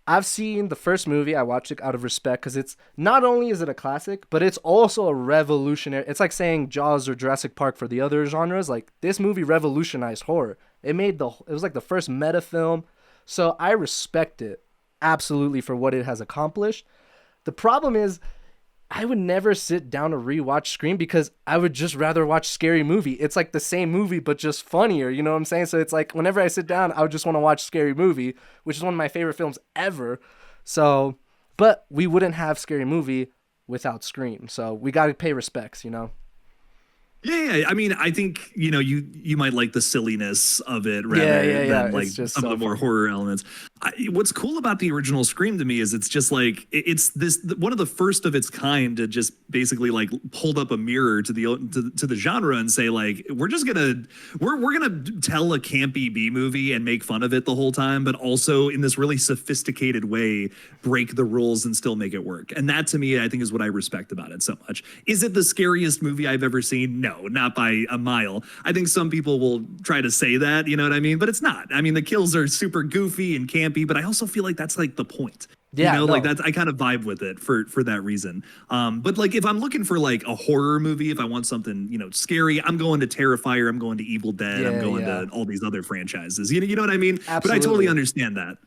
I've seen the first movie. I watched it out of respect because it's not only is it a classic, but it's also a revolutionary. It's like saying Jaws or Jurassic Park for the other genres. Like this movie revolutionized horror. It was like the first meta film. So I respect it absolutely for what it has accomplished. The problem is I would never sit down to rewatch Scream because I would just rather watch Scary Movie. It's like the same movie, but just funnier. You know what I'm saying? So it's like whenever I sit down, I would just want to watch Scary Movie, which is one of my favorite films ever. So, but we wouldn't have Scary Movie without Scream. So we got to pay respects. Yeah. I mean, I think you might like the silliness of it rather Yeah. than like It's just some so of the more funny. horror elements. What's cool about the original Scream to me is it's just like it's this one of the first of its kind to just basically like hold up a mirror to the genre and say like we're gonna tell a campy B movie and make fun of it the whole time, but also in this really sophisticated way break the rules and still make it work. And that to me, I think, is what I respect about it so much. Is it the scariest movie I've ever seen? No, not by a mile. I think some people will try to say that, you know what I mean? But it's not. I mean, the kills are super goofy and campy, but I also feel like that's like the point. Yeah, Like no. that's I kind of vibe with it for that reason. But like if I'm looking for like a horror movie, if I want something scary, I'm going to Terrifier, I'm going to Evil Dead, I'm Yeah, going yeah. to all these other franchises. You know what I mean? But I totally Absolutely. understand that.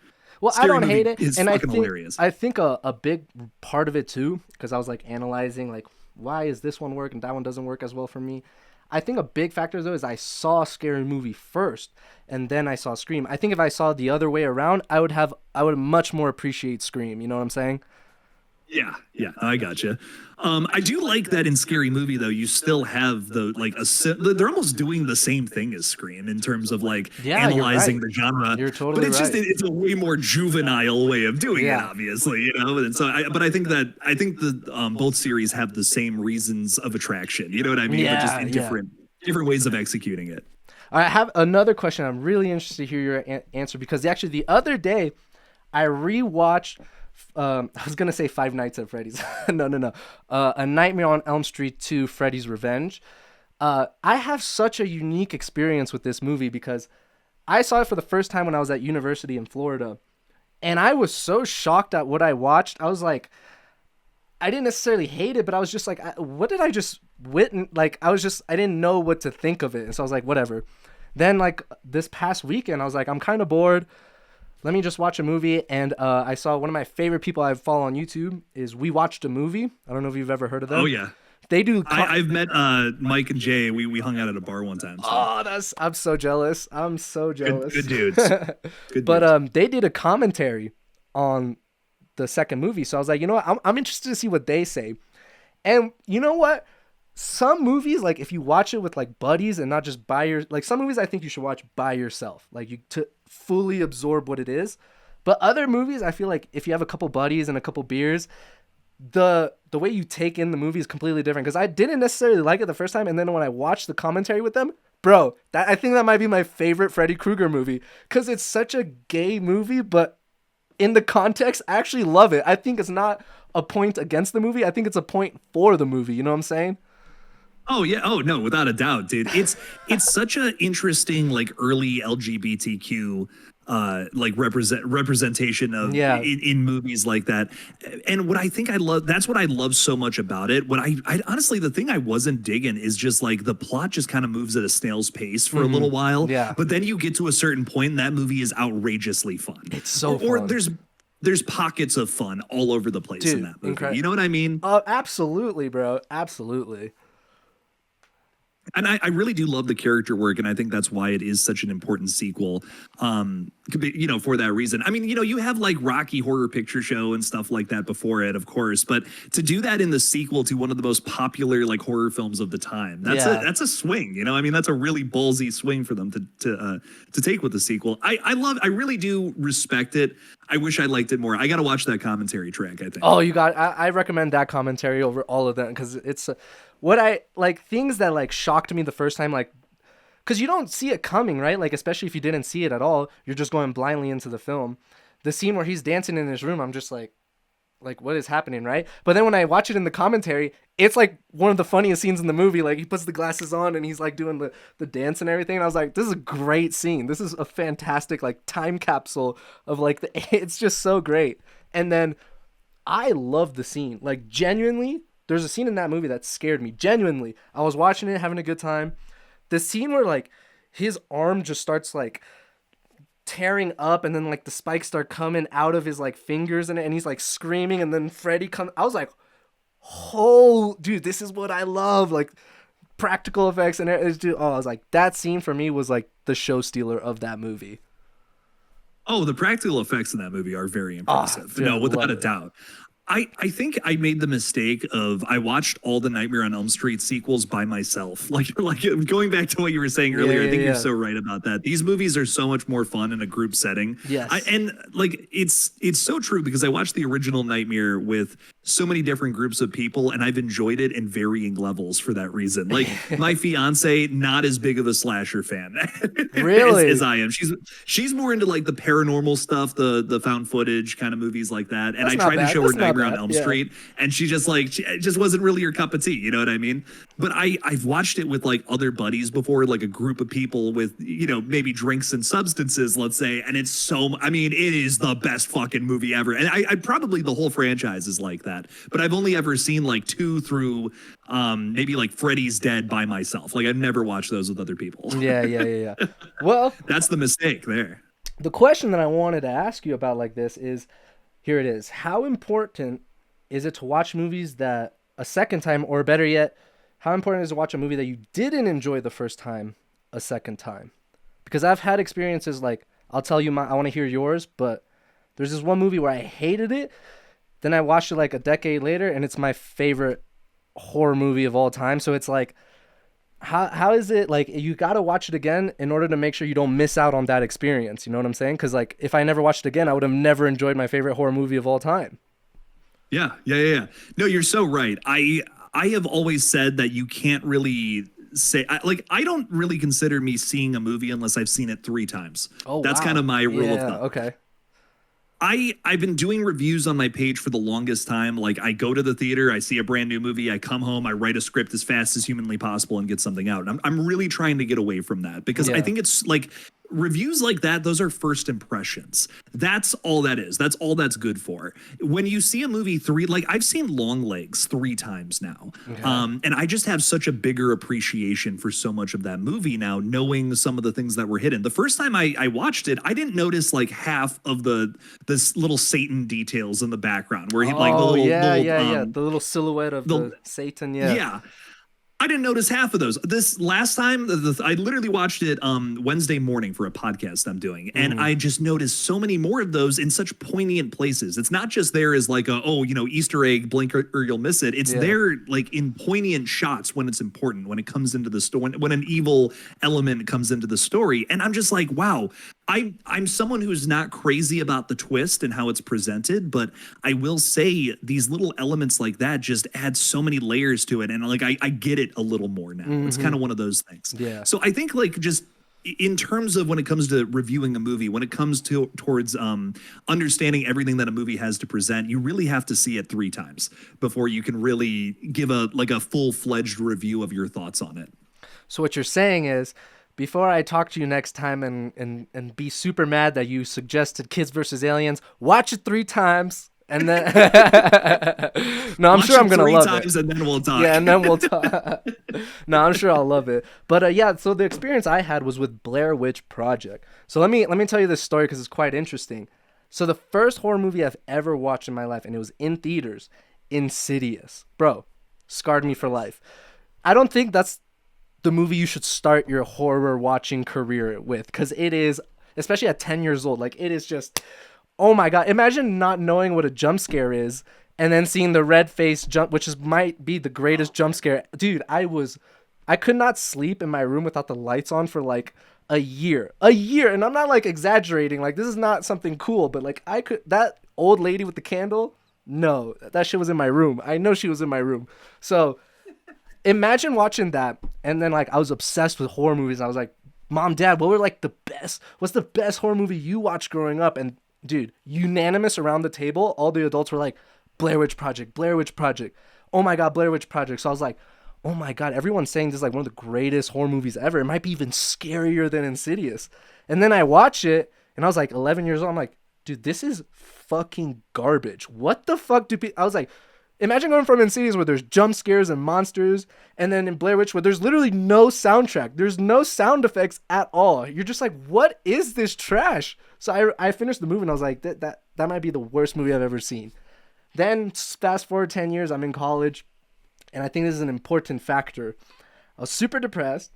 Well, I Scary don't movie hate it, is and fucking hilarious. I think a big part of it too, because I was like analyzing like why is this one work and that one doesn't work as well for me. I think a big factor though is I saw Scary Movie first, and then I saw Scream. I think if I saw it the other way around, I would much more appreciate Scream. You know what I'm saying? Yeah, I gotcha. I do like that in Scary Movie though. You still have they're almost doing the same thing as Scream in terms of like Yeah, you're analyzing right. the genre. You're But totally it's just right. it's a way more juvenile way of doing it, Yeah. obviously. And so, I think the both series have the same reasons of attraction. You know what I mean? But just Yeah, in yeah. different ways of executing it. I have another question. I'm really interested to hear your answer because actually the other day I rewatched. I was gonna say Five Nights at Freddy's. No. A Nightmare on Elm Street 2: Freddy's Revenge. I have such a unique experience with this movie because I saw it for the first time when I was at university in Florida, and I was so shocked at what I watched. I was like, I didn't necessarily hate it, but I was just like, what did I just witness? Like, I didn't know what to think of it. And so I was like, whatever. Then, like, this past weekend, I was like, I'm kind of bored. Let me just watch a movie. And I saw one of my favorite people I follow on YouTube is We Watched a Movie. I don't know if you've ever heard of them. Oh yeah. They do. I've met Mike and Jay. We hung out at a bar one time. So. Oh, I'm so jealous. I'm so jealous. Good dudes. Good But dudes. they did a commentary on the second movie, so I was like, you know what, I'm interested to see what they say. And you know what, some movies, like if you watch it with like buddies and not just like some movies I think you should watch by yourself, like you to fully absorb what it is. But other movies, I feel like if you have a couple buddies and a couple beers, the way you take in the movie is completely different, because I didn't necessarily like it the first time, and then when I watched the commentary with them, bro, I think that might be my favorite Freddy Krueger movie, because it's such a gay movie, but in the context, I actually love it. I think it's not a point against the movie. I think it's a point for the movie. You know what I'm saying? Oh yeah. Oh no, without a doubt, dude. It's such an interesting like early LGBTQ like representation of in movies like that. And what I think I love, that's what I love so much about it. What I honestly, the thing I wasn't digging is just like the plot just kind of moves at a snail's pace for a little while. Yeah. But then you get to a certain point and that movie is outrageously fun. It's so or fun. there's pockets of fun all over the place in that movie. Incredible. You know what I mean? Absolutely, bro. Absolutely. And I really do love the character work, and I think that's why it is such an important sequel. You know, for that reason. I mean, you know, you have like Rocky Horror Picture Show and stuff like that before it, of course, but to do that in the sequel to one of the most popular like horror films of the time, that's a swing. You know, I mean, that's a really ballsy swing for them to take with the sequel. I really do respect it. I wish I liked it more. I got to watch that commentary track, I think. Oh, I recommend that commentary over all of them, because it's what I like, things that like shocked me the first time, like, because you don't see it coming, right? Like, especially if you didn't see it at all, you're just going blindly into the film. The scene where he's dancing in his room, I'm just like what is happening, right? But then when I watch it in the commentary, it's like one of the funniest scenes in the movie. Like, he puts the glasses on and he's like doing the dance and everything. And I was like, this is a great scene. This is a fantastic like time capsule of like it's just so great. And then I love the scene. Like, genuinely, there's a scene in that movie that scared me. Genuinely. I was watching it, having a good time. The scene where like his arm just starts like tearing up, and then like the spikes start coming out of his like fingers and he's like screaming, and then Freddy comes. I was like, oh dude, this is what I love. Like, practical effects and it's just, I was like, that scene for me was like the show stealer of that movie. Oh, the practical effects in that movie are very impressive. Dude, no, without a doubt. I think I made the mistake of I watched all the Nightmare on Elm Street sequels by myself. Like going back to what you were saying earlier, I think you're so right about that. These movies are so much more fun in a group setting. Yes. And like it's so true, because I watched the original Nightmare with so many different groups of people, and I've enjoyed it in varying levels for that reason. Like, my fiance, not as big of a slasher fan really as I am. She's more into like the paranormal stuff, the found footage kind of movies like that. And I tried to show her Nightmare on Elm Street, and she just it just wasn't really her cup of tea. You know what I mean? But I've watched it with like other buddies before, like a group of people with, you know, maybe drinks and substances, let's say. And it's I mean, it is the best fucking movie ever. And I probably the whole franchise is like that. But I've only ever seen like 2 through maybe like Freddy's Dead by myself. Like, I've never watched those with other people. Yeah. Well, that's the mistake there. The question that I wanted to ask you about like this is, here it is. How important is it to watch movies that a second time, or better yet, how important is it to watch a movie that you didn't enjoy the first time a second time? Because I've had experiences like, I'll tell you I want to hear yours, but there's this one movie where I hated it. Then I watched it like a decade later, and it's my favorite horror movie of all time. So it's like, how is it like you got to watch it again in order to make sure you don't miss out on that experience? You know what I'm saying? Because like, if I never watched it again, I would have never enjoyed my favorite horror movie of all time. Yeah. No, you're so right. I have always said that you can't really say, I don't really consider me seeing a movie unless I've seen it 3 times. Oh, that's wow. kind of my rule of thumb. Okay. I've been doing reviews on my page for the longest time. Like, I go to the theater, I see a brand new movie, I come home, I write a script as fast as humanly possible and get something out. And I'm really trying to get away from that, because I think it's like, reviews like that, those are first impressions. That's all that is. That's all that's good for. When you see a movie like I've seen Long Legs 3 times now. Okay. And I just have such a bigger appreciation for so much of that movie now, knowing some of the things that were hidden. The first time I watched it, I didn't notice like half of this little Satan details in the background where he like the little, the little silhouette of the Satan. Yeah. I didn't notice half of those. This last time, I literally watched it Wednesday morning for a podcast I'm doing, and I just noticed so many more of those in such poignant places. It's not just there as like Easter egg, blink or you'll miss it. It's there like in poignant shots when it's important, when it comes into the story, when an evil element comes into the story, and I'm just like, wow. I'm someone who's not crazy about the twist and how it's presented, but I will say these little elements like that just add so many layers to it. And like, I get it a little more now. It's kind of one of those things. Yeah. So I think like just in terms of when it comes to reviewing a movie, when it comes towards understanding everything that a movie has to present, you really have to see it 3 times before you can really give a full-fledged review of your thoughts on it. So what you're saying is, before I talk to you next time and be super mad that you suggested Kids vs. Aliens, watch it 3 times and then no, I'm sure I'm gonna love it. 3 times and then we'll talk. Yeah, and then we'll talk. No, I'm sure I'll love it. But yeah, so the experience I had was with Blair Witch Project. So let me tell you this story because it's quite interesting. So the first horror movie I've ever watched in my life, and it was in theaters, Insidious. Bro, scarred me for life. I don't think that's the movie you should start your horror watching career with, because it is, especially at 10 years old, like it is just, oh my god, imagine not knowing what a jump scare is and then seeing the red face jump, which might be the greatest jump scare. Dude, I could not sleep in my room without the lights on for like a year, and I'm not like exaggerating, like this is not something cool, but like that old lady with the candle, no, that shit was in my room. I know she was in my room. So imagine watching that, and then like I was obsessed with horror movies. I was like, Mom, Dad, what's the best horror movie you watched growing up? And dude, unanimous around the table, all the adults were like, Blair Witch Project, Blair Witch Project. Oh my god, Blair Witch Project. So I was like, oh my god, everyone's saying this is like one of the greatest horror movies ever. It might be even scarier than Insidious. And then I watch it, and I was like 11 years old. I'm like, dude, this is fucking garbage. What the fuck do people... I was like, imagine going from Insidious where there's jump scares and monsters, and then in Blair Witch where there's literally no soundtrack. There's no sound effects at all. You're just like, what is this trash? So I finished the movie and I was like, that might be the worst movie I've ever seen. Then fast forward 10 years, I'm in college, and I think this is an important factor. I was super depressed,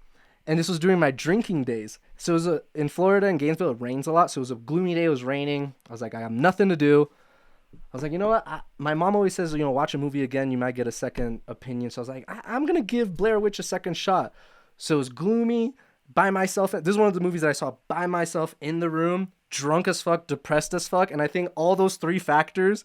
and this was during my drinking days. So it was in Florida, in Gainesville, it rains a lot. So it was a gloomy day. It was raining. I was like, I have nothing to do. I was like, you know what? My mom always says, watch a movie again, you might get a second opinion. So I was like, I'm going to give Blair Witch a second shot. So it was gloomy, by myself. This is one of the movies that I saw by myself in the room, drunk as fuck, depressed as fuck. And I think all those 3 factors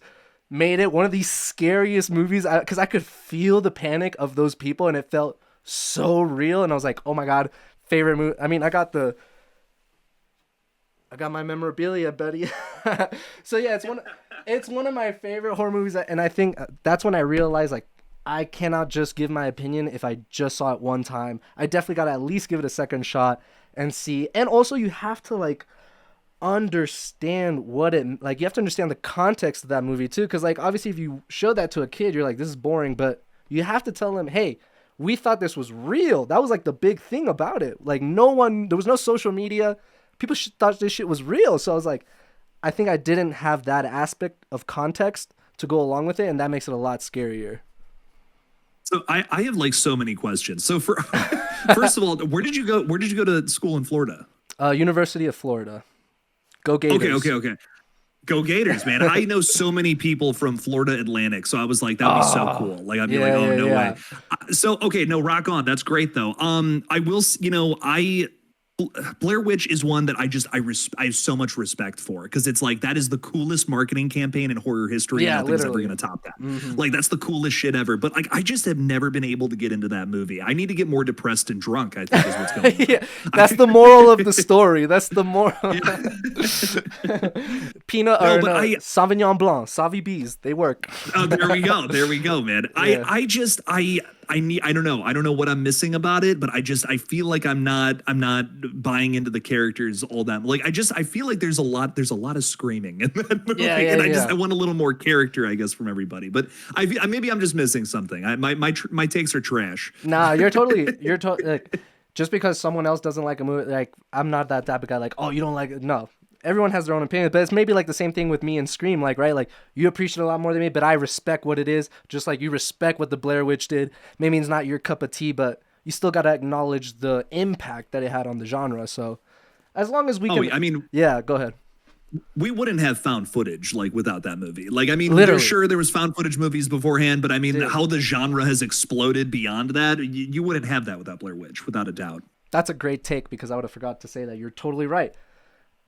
made it one of the scariest movies because I could feel the panic of those people and it felt so real. And I was like, oh my God, favorite movie. I mean, I got my memorabilia, buddy. So yeah, it's one of my favorite horror movies, and I think that's when I realized like I cannot just give my opinion if I just saw it one time. I definitely got to at least give it a second shot and see. And also you have to like understand you have to understand the context of that movie too, because like obviously if you show that to a kid, you're like, this is boring, but you have to tell them, hey, we thought this was real. That was like the big there was no social media. People thought this shit was real. So I was like, I think I didn't have that aspect of context to go along with it, and that makes it a lot scarier. So I have like so many questions. So first of all, where did you go to school in Florida? University of Florida. Go Gators. Okay. Go Gators, man. I know so many people from Florida Atlantic, so I was like, that'd be so cool. Like I'd be no way. So okay, no, rock on. That's great though. I will, Blair Witch is one that I have so much respect for, because it's like that is the coolest marketing campaign in horror history. Yeah, nothing's ever going to top that. Mm-hmm. Like that's the coolest shit ever. But like I just have never been able to get into that movie. I need to get more depressed and drunk, I think is what's going on. Yeah, that's the moral of the story. That's the moral. Peanut Sauvignon Blanc, Savi Bees, they work. Oh, there we go, man. Yeah. I don't know what I'm missing about it, but I feel like I'm not buying into the characters all that. Like I feel like there's a lot of screaming in that Yeah, movie, yeah, and yeah. I want a little more character, I guess, from everybody. But maybe I'm just missing something. My takes are trash. Nah, like, just because someone else doesn't like a movie, like I'm not that type of guy. Like, oh, you don't like it? No, everyone has their own opinion. But it's maybe like the same thing with me and Scream. Like, right? Like you appreciate it a lot more than me, but I respect what it is, just like you respect what the Blair Witch did. Maybe it's not your cup of tea, but you still gotta acknowledge the impact that it had on the genre. So, as long as we Oh, can, I mean, yeah, go ahead. we wouldn't have found footage like without that movie. Like, I mean, there's Literally, sure there was found footage movies beforehand, but I mean, dude. how the genre has exploded beyond that, you wouldn't have that without Blair Witch, without a doubt. That's a great take because I would have forgot to say that. You're totally right.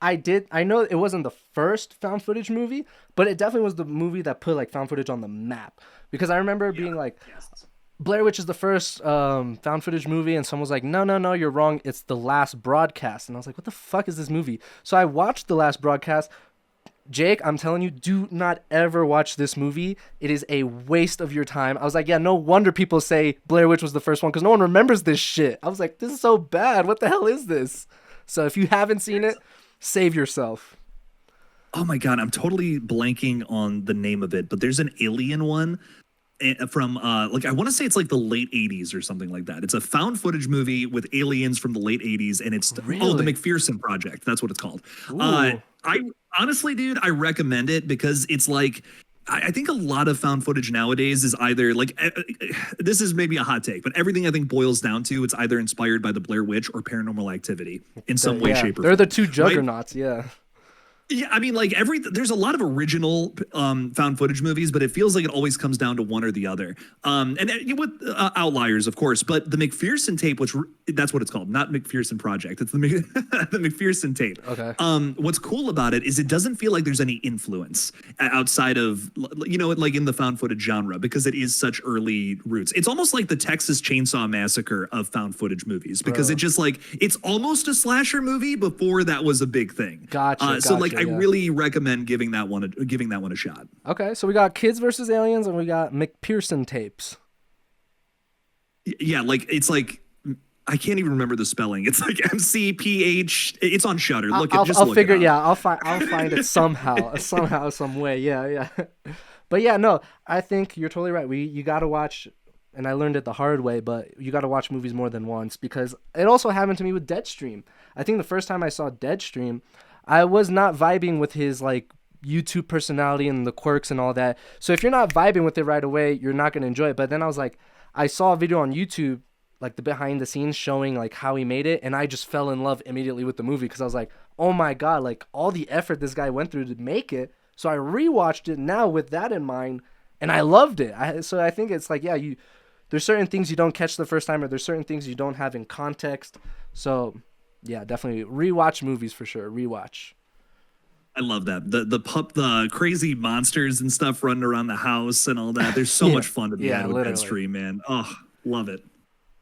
I know it wasn't the first found footage movie, but it definitely was the movie that put like found footage on the map. Because I remember being like, Yes. Blair Witch is the first found footage movie, and someone was like, no, no, no, you're wrong. It's The Last Broadcast. And I was like, what the fuck is this movie? So I watched The Last Broadcast. Jake, I'm telling you, do not ever watch this movie. It is a waste of your time. I was like, yeah, no wonder people say Blair Witch was the first one because no one remembers this shit. I was like, this is so bad. What the hell is this? So if you haven't seen it, save yourself. Oh my God, I'm totally blanking on the name of it, but there's an alien one from like I want to say it's like the late 80s or something like that. It's a found footage movie with aliens from the late 80s and it's the Really? McPherson Project. That's what it's called. Ooh. I honestly, dude, I recommend it because it's like I think a lot of found footage nowadays is either like this is maybe a hot take, but everything I think boils down to it's either inspired by the Blair Witch or Paranormal Activity in some way, Yeah, shape, or they're form. the two Right? juggernauts. Yeah. Yeah, I mean, like there's a lot of original found footage movies, but it feels like it always comes down to one or the other. And with outliers, of course, but the McPherson tape, which that's what it's called, not McPherson Project. It's the the McPherson tape. Okay. What's cool about it is it doesn't feel like there's any influence outside of like in the found footage genre because it is such early roots. It's almost like the Texas Chainsaw Massacre of found footage movies because Bro. it just like it's almost a slasher movie before that was a big thing. Gotcha. So like I yeah. really recommend giving that one a shot. Okay, so we got Kids versus Aliens and we got McPherson tapes. Yeah, like it's like I can't even remember the spelling. It's like MCPH. It's on Shutter. Look, just I'll look figure. it up. Yeah, I'll find it somehow, somehow, some way. Yeah, yeah. But yeah, no, I think you're totally right. You gotta watch, and I learned it the hard way. But you gotta watch movies more than once because it also happened to me with Deadstream. I think the first time I saw Deadstream, I was not vibing with his like YouTube personality and the quirks and all that. So if you're not vibing with it right away, you're not gonna enjoy it. But then I was like, I saw a video on YouTube, like the behind the scenes showing like how he made it, and I just fell in love immediately with the movie because I was like, oh my god, like all the effort this guy went through to make it. So I rewatched it now with that in mind, and I loved it. So I think it's like, yeah, there's certain things you don't catch the first time, or there's certain things you don't have in context. So yeah, definitely rewatch movies for sure. Rewatch. I love that. The crazy monsters and stuff running around the house and all that. There's so Yeah. much fun to be Yeah, had with literally. Deadstream, man. Oh, love it.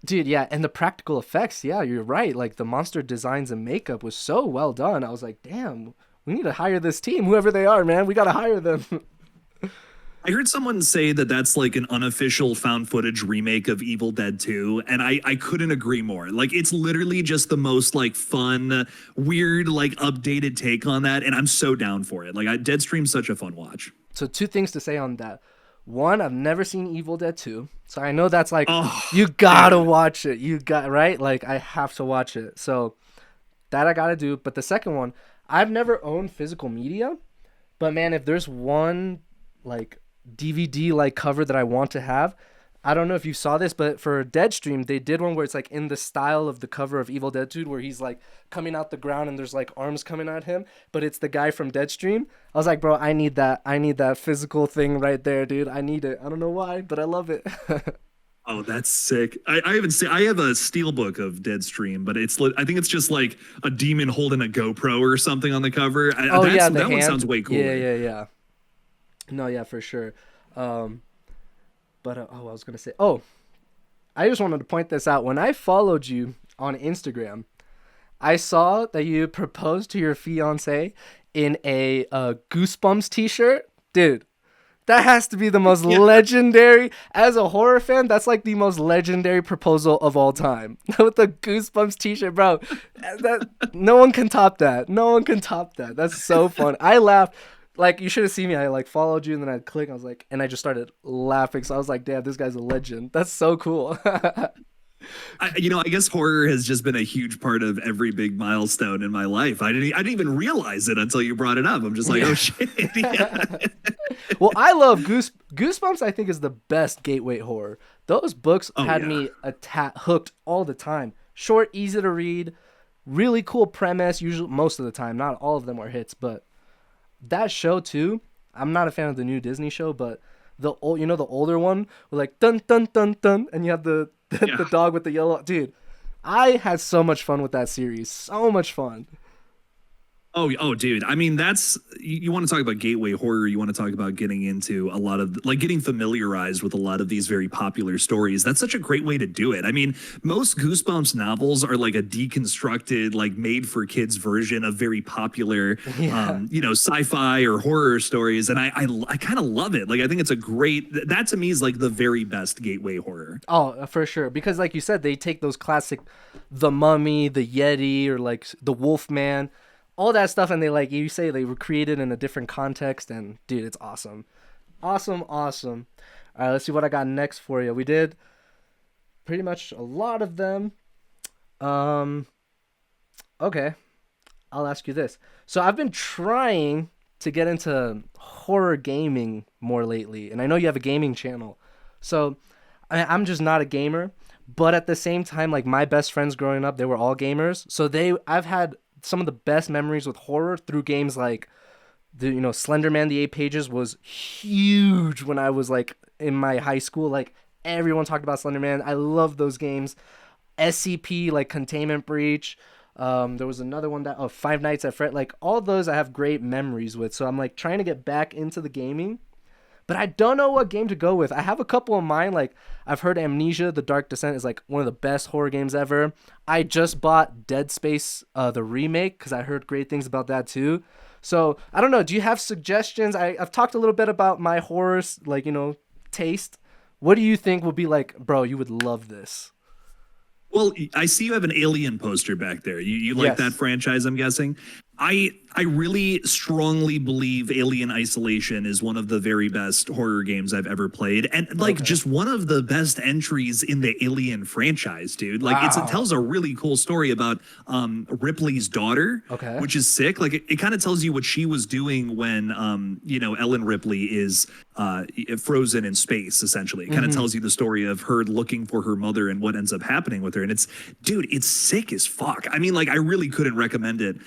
Dude, yeah, and the practical effects, yeah, you're right. Like the monster designs and makeup was so well done. I was like, damn, we need to hire this team, whoever they are, man. We gotta hire them. I heard someone say that that's like an unofficial found footage remake of Evil Dead 2, and I couldn't agree more. Like it's literally just the most like fun, weird, like updated take on that, and I'm so down for it. Like Deadstream's such a fun watch. So two things to say on that. One, I've never seen Evil Dead 2. So I know that's like Oh, you gotta watch it. You got right? Like I have to watch it. So that I gotta do. But the second one, I've never owned physical media. But man, if there's one like DVD like cover that I want to have, I don't know if you saw this, but for Deadstream, they did one where it's like in the style of the cover of Evil Dead 2, where he's like coming out the ground and there's like arms coming at him, but it's the guy from Deadstream. I was like, bro, I need that. I need that physical thing right there, dude. I need it. I don't know why, but I love it. oh, that's sick. I haven't seen. I have a steelbook of Deadstream, but I think it's just like a demon holding a GoPro or something on the cover. Oh yeah, the That one hand. sounds way cooler. Yeah, yeah, yeah. No, yeah, for sure. But I was gonna say, oh, I just wanted to point this out. When I followed you on Instagram, I saw that you proposed to your fiance in a Goosebumps T-shirt, dude. That has to be the most legendary. As a horror fan, that's like the most legendary proposal of all time. With the Goosebumps t-shirt, bro. That no one can top that. No one can top that. That's so fun. I laughed. Like, you should have seen me. I like followed you and then I clicked. I was like, and I just started laughing. So I was like, damn, this guy's a legend. That's so cool. I guess horror has just been a huge part of every big milestone in my life. I didn't even realize it until you brought it up. I'm just like, oh shit. Yeah. Well, I love Goosebumps. I think is the best gateway horror. Those books had me hooked all the time. Short, easy to read, really cool premise. Usually, most of the time, not all of them were hits, but that show too. I'm not a fan of the new Disney show, but the old, the older one, with like dun dun dun dun, and you have the dog with the yellow dude. I had so much fun with that series. So much fun. Oh, dude. I mean, that's you want to talk about gateway horror. You want to talk about getting into a lot of like getting familiarized with a lot of these very popular stories. That's such a great way to do it. I mean, most Goosebumps novels are like a deconstructed, like made for kids version of very popular, sci-fi or horror stories. And I kind of love it. Like, I think it's a great, that to me is like the very best gateway horror. Oh, for sure. Because like you said, they take those classic, The Mummy, the Yeti, or like the Wolfman, all that stuff, and they like you say they recreate it in a different context, and dude, it's awesome. Awesome. All right, let's see what I got next for you. We did pretty much a lot of them. Okay, I'll ask you this. So I've been trying to get into horror gaming more lately, and I know you have a gaming channel. So I'm just not a gamer, but at the same time, like my best friends growing up, they were all gamers. So I've had some of the best memories with horror through games like Slender Man the Eight Pages was huge when I was like in my high school. Like everyone talked about Slender Man. I love those games. SCP, like Containment Breach. There was another one Five Nights at Freddy's. Like all those I have great memories with. So I'm like trying to get back into the gaming, but I don't know what game to go with. I have a couple of mine. Like I've heard Amnesia: The Dark Descent is like one of the best horror games ever. I just bought Dead Space, the remake, because I heard great things about that too. So I don't know. Do you have suggestions? I've talked a little bit about my horror, like taste. What do you think would be like, bro? You would love this. Well, I see you have an Alien poster back there. You like that franchise, I'm guessing. I really strongly believe Alien Isolation is one of the very best horror games I've ever played, and like just one of the best entries in the Alien franchise, dude. Like it tells a really cool story about Ripley's daughter, which is sick. Like it kind of tells you what she was doing when Ellen Ripley is frozen in space. Essentially, it kind of tells you the story of her looking for her mother and what ends up happening with her. And it's sick as fuck. I mean, like I really couldn't recommend it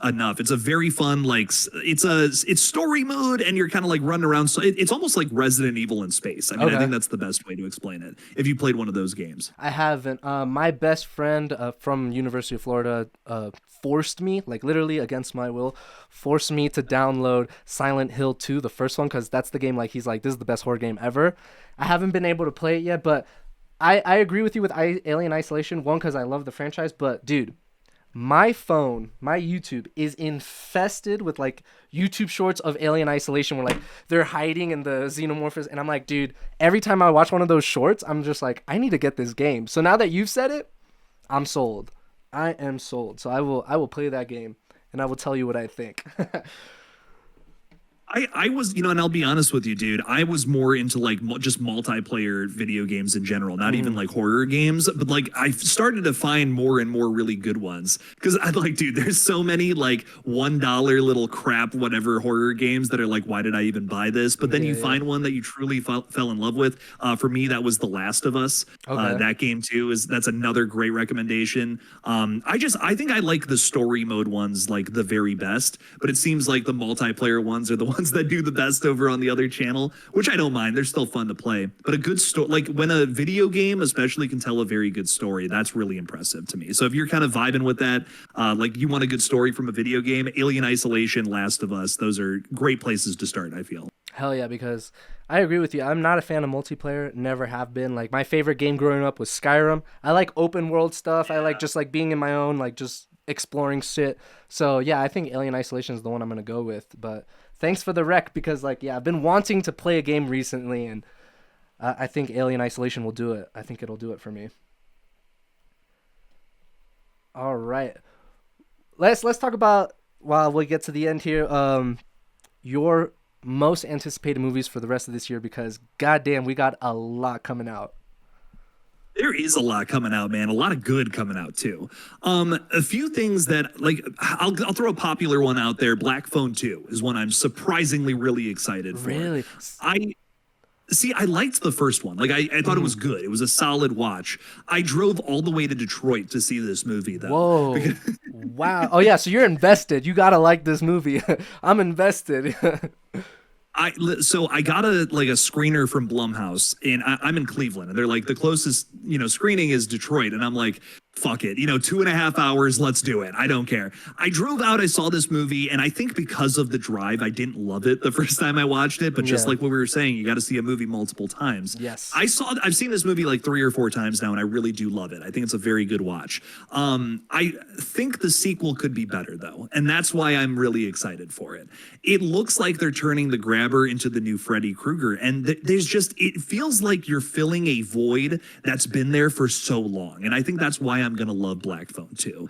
enough. It's a very fun, like it's story mode, and you're kind of like running around. So it's almost like Resident Evil in space. I mean, I think that's the best way to explain it. If you played one of those games, I haven't. My best friend from University of Florida forced me, like literally against my will, forced me to download Silent Hill 2, the first one, because that's the game. Like he's like, this is the best horror game ever. I haven't been able to play it yet, but I agree with you with Alien Isolation. One, because I love the franchise, but dude, my phone, my YouTube is infested with like YouTube shorts of Alien Isolation where like they're hiding in the xenomorphs, and I'm like, dude, every time I watch one of those shorts, I'm just like, I need to get this game. So now that you've said it, I'm sold. I am sold. So I will play that game and I will tell you what I think. I was, and I'll be honest with you, dude. I was more into like just multiplayer video games in general, not even like horror games, but like I started to find more and more really good ones. Because I like, dude, there's so many like $1 little crap, whatever horror games that are like, why did I even buy this? But then you find one that you truly fell in love with. For me, that was The Last of Us. That game too that's another great recommendation. I think I like the story mode ones like the very best, but it seems like the multiplayer ones are the ones that do the best over on the other channel, which I don't mind. They're still fun to play. But a good story, like when a video game especially can tell a very good story, that's really impressive to me. So if you're kind of vibing with that, like you want a good story from a video game, Alien Isolation, Last of Us, those are great places to start, I feel. Hell yeah, because I agree with you. I'm not a fan of multiplayer, never have been. Like my favorite game growing up was Skyrim. I like open world stuff. I like just like being in my own, like just exploring shit. So yeah, I think Alien Isolation is the one I'm gonna go with. But thanks for the rec because like yeah, I've been wanting to play a game recently, and I think Alien Isolation will do it. I think it'll do it for me. All right, let's talk about while we get to the end here. Your most anticipated movies for the rest of this year because goddamn, we got a lot coming out. There is a lot coming out, man. A lot of good coming out too. A few things that like I'll throw a popular one out there. Black Phone 2 is one I'm surprisingly really excited for. Really? I See, I liked the first one. Like I thought it was good. It was a solid watch. I drove all the way to Detroit to see this movie though. Whoa. Wow. Oh yeah, so you're invested. You gotta like this movie. I'm invested. So I got a screener from Blumhouse, and I'm in Cleveland, and they're like the closest screening is Detroit, and I'm like, fuck it, 2.5 hours, let's do it. I don't care. I drove out, I saw this movie, and I think because of the drive, I didn't love it the first time I watched it. But just like what we were saying, you got to see a movie multiple times. Yes. I've seen this movie like 3 or 4 times now, and I really do love it. I think it's a very good watch. I think the sequel could be better though, and that's why I'm really excited for it. It looks like they're turning the grabber into the new Freddy Krueger, and it feels like you're filling a void that's been there for so long, and I think that's why I'm gonna love Black Phone 2.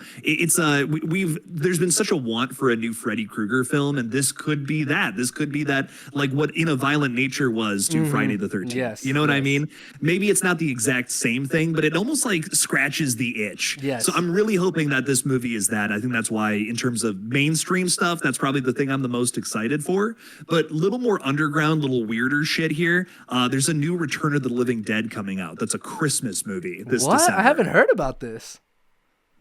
There's been such a want for a new Freddy Krueger film, and this could be that. This could be that, like what In a Violent Nature was to Friday the 13th. Yes, you know what I mean? Maybe it's not the exact same thing, but it almost like scratches the itch. Yes. So I'm really hoping that this movie is that. I think that's why, in terms of mainstream stuff, that's probably the thing I'm the most excited for. But a little more underground, little weirder shit here. There's a new Return of the Living Dead coming out. That's a Christmas movie this December. I haven't heard about this.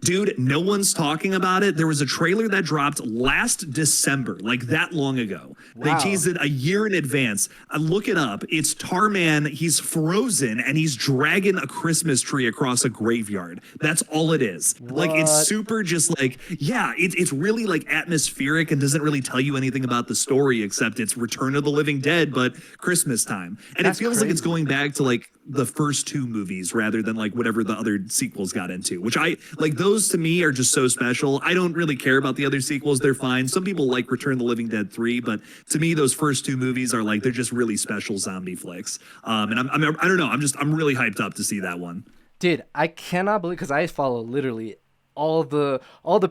Dude, no one's talking about it. There was a trailer that dropped last December, like that long ago. Wow. They teased it a year in advance. Look it up. It's Tarman. He's frozen and he's dragging a Christmas tree across a graveyard. That's all it is. What? Like, it's super just like, yeah, it's really like atmospheric and doesn't really tell you anything about the story except it's Return of the Living Dead, but Christmas time. And it feels like it's going back to like the first 2 movies rather than like whatever the other sequels got into, which I like. Those to me are just so special. I don't really care about the other sequels. They're fine. Some people like Return of the Living Dead 3, but to me, those first 2 movies are like, they're just really special zombie flicks. And I don't know. I'm really hyped up to see that one. Dude, I cannot believe, because I follow literally all the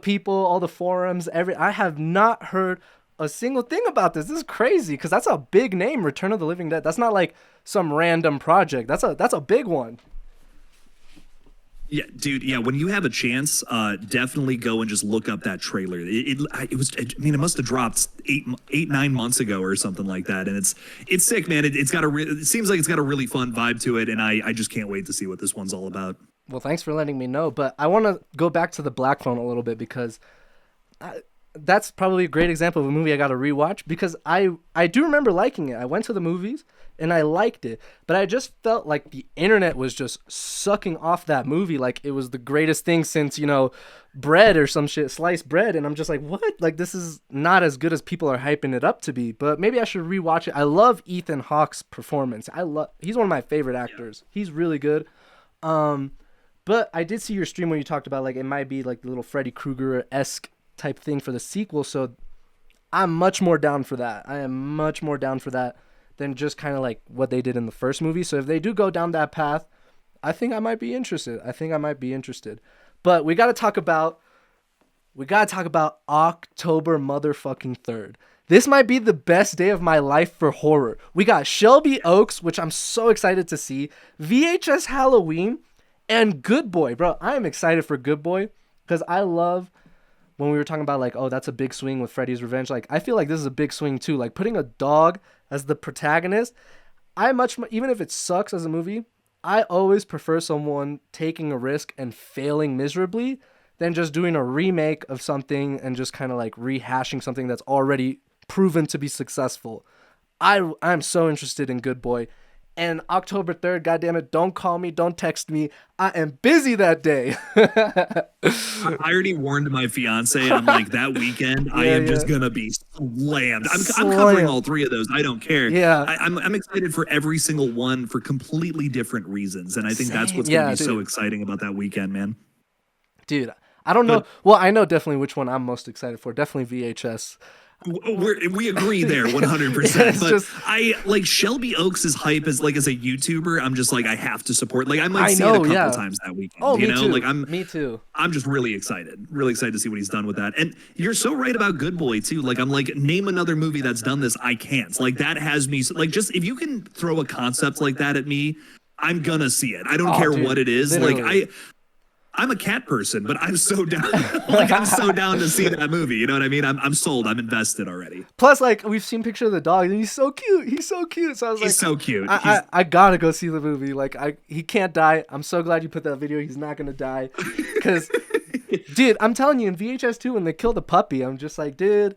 people, all the forums, I have not heard a single thing about this. This is crazy because that's a big name, Return of the Living Dead. That's not like some random project. That's a big one. Yeah, dude. Yeah, when you have a chance, definitely go and just look up that trailer. It must have dropped 9 months ago or something like that, and it's sick, man. It seems like it's got a really fun vibe to it, and I just can't wait to see what this one's all about. Well, thanks for letting me know, but I want to go back to the Black Phone a little bit because that's probably a great example of a movie I got to rewatch because I do remember liking it. I went to the movies and I liked it, but I just felt like the internet was just sucking off that movie like it was the greatest thing since, bread or some shit, sliced bread, and I'm just like, what? Like, this is not as good as people are hyping it up to be, but maybe I should rewatch it. I love Ethan Hawke's performance. He's one of my favorite actors. He's really good. But I did see your stream where you talked about like it might be like the little Freddy Krueger-esque type thing for the sequel, so I'm much more down for that. I am much more down for that than just kind of like what they did in the first movie. So if they do go down that path, I think I might be interested. But we got to talk about October motherfucking 3rd. This might be the best day of my life for horror. We got Shelby Oaks, which I'm so excited to see, VHS Halloween, and Good Boy. Bro, I am excited for Good Boy because I love when we were talking about like, oh, that's a big swing with Freddy's Revenge. Like, I feel like this is a big swing too. Like, putting a dog as the protagonist, even if it sucks as a movie, I always prefer someone taking a risk and failing miserably than just doing a remake of something and just kind of like rehashing something that's already proven to be successful. I'm so interested in Good Boy. And October 3rd, goddammit, don't call me, don't text me. I am busy that day. I already warned my fiance. I'm like, that weekend, I am just going to be slammed. I'm covering all 3 of those. I don't care. Yeah. I'm excited for every single one for completely different reasons. And I think that's what's going to be so exciting about that weekend, man. Dude, I don't know. Well, I know definitely which one I'm most excited for. Definitely VHS. We agree there 100%. It's But just I like Shelby Oaks' hype as a YouTuber. I'm just like I have to support. Like I might I see it a know, couple yeah. times that weekend. Oh, You me know, like too. Me too. I'm just really excited to see what he's done with that. And you're so right about Good Boy too. Like I'm like name another movie that's done this. I can't. Like that has me like just if you can throw a concept like that at me, I'm gonna see it. I don't Oh, care dude, what it is. Like literally. I'm a cat person, but I'm so down. Like I'm so down to see that movie. You know what I mean? I'm sold. I'm invested already. Plus, like we've seen picture of the dog, and he's so cute. He's so cute. So I was He's like, so cute. I gotta go see the movie. Like he can't die. I'm so glad you put that video. He's not gonna die, because, dude, I'm telling you, in VHS 2 when they kill the puppy, I'm just like, dude,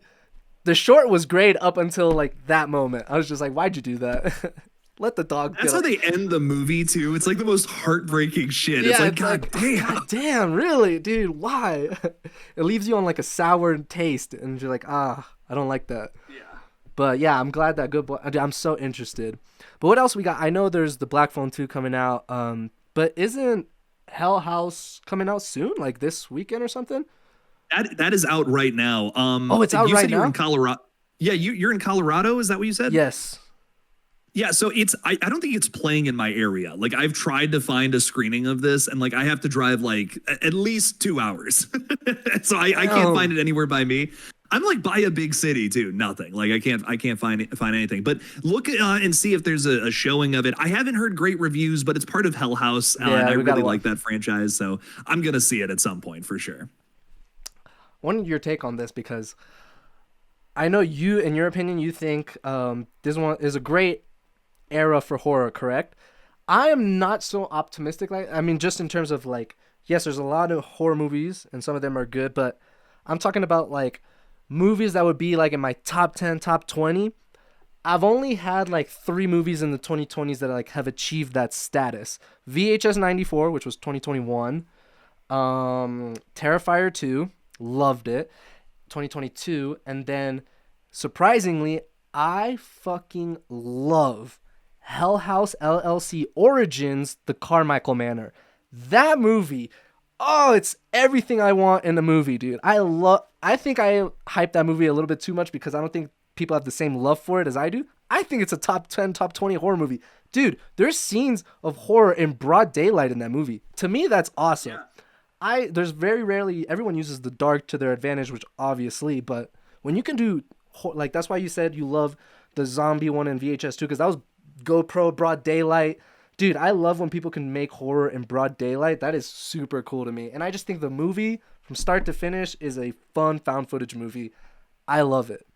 the short was great up until like that moment. I was just like, why'd you do that? Let the dog. That's how they end the movie too. It's like the most heartbreaking shit. Yeah, It's like it's God like, damn. God damn, really, dude? Why? It leaves you on like a sour taste, and you're like, I don't like that. Yeah. But yeah, I'm glad that Good Boy. I'm so interested. But what else we got? I know there's the Black Phone 2 coming out. But isn't Hell House coming out soon? Like this weekend or something? That is out right now. Oh, it's out you right said you were now? in Colorado. Yeah, you're in Colorado. Is that what you said? Yes. Yeah, so I don't think it's playing in my area. Like I've tried to find a screening of this and like I have to drive like at least 2 hours. So I can't find it anywhere by me. I'm like by a big city too. Nothing. Like I can't find anything. But look and see if there's a showing of it. I haven't heard great reviews, but it's part of Hell House, and I we gotta really like that franchise. So I'm gonna see it at some point for sure. What your take on this? Because I know you, in your opinion, you think this one is a great era for horror, correct? I am not so optimistic. Like, I mean, just in terms of like, yes, there's a lot of horror movies and some of them are good, but I'm talking about like movies that would be like in my top 10, top 20. I've only had like 3 movies in the 2020s that like have achieved that status. VHS 94, which was 2021. Terrifier 2, loved it, 2022. And then surprisingly, I fucking love Hell House LLC Origins, The Carmichael Manor. That movie, oh, it's everything I want in a movie, dude. I think I hyped that movie a little bit too much because I don't think people have the same love for it as I do. I think it's a top 10, top 20 horror movie. Dude, there's scenes of horror in broad daylight in that movie. To me, that's awesome. There's very rarely, everyone uses the dark to their advantage, which obviously, but when you can do, like, that's why you said you love the zombie one in VHS 2, because that was GoPro broad daylight. Dude, I love when people can make horror in broad daylight. That is super cool to me. And I just think the movie from start to finish is a fun found footage movie. I love it.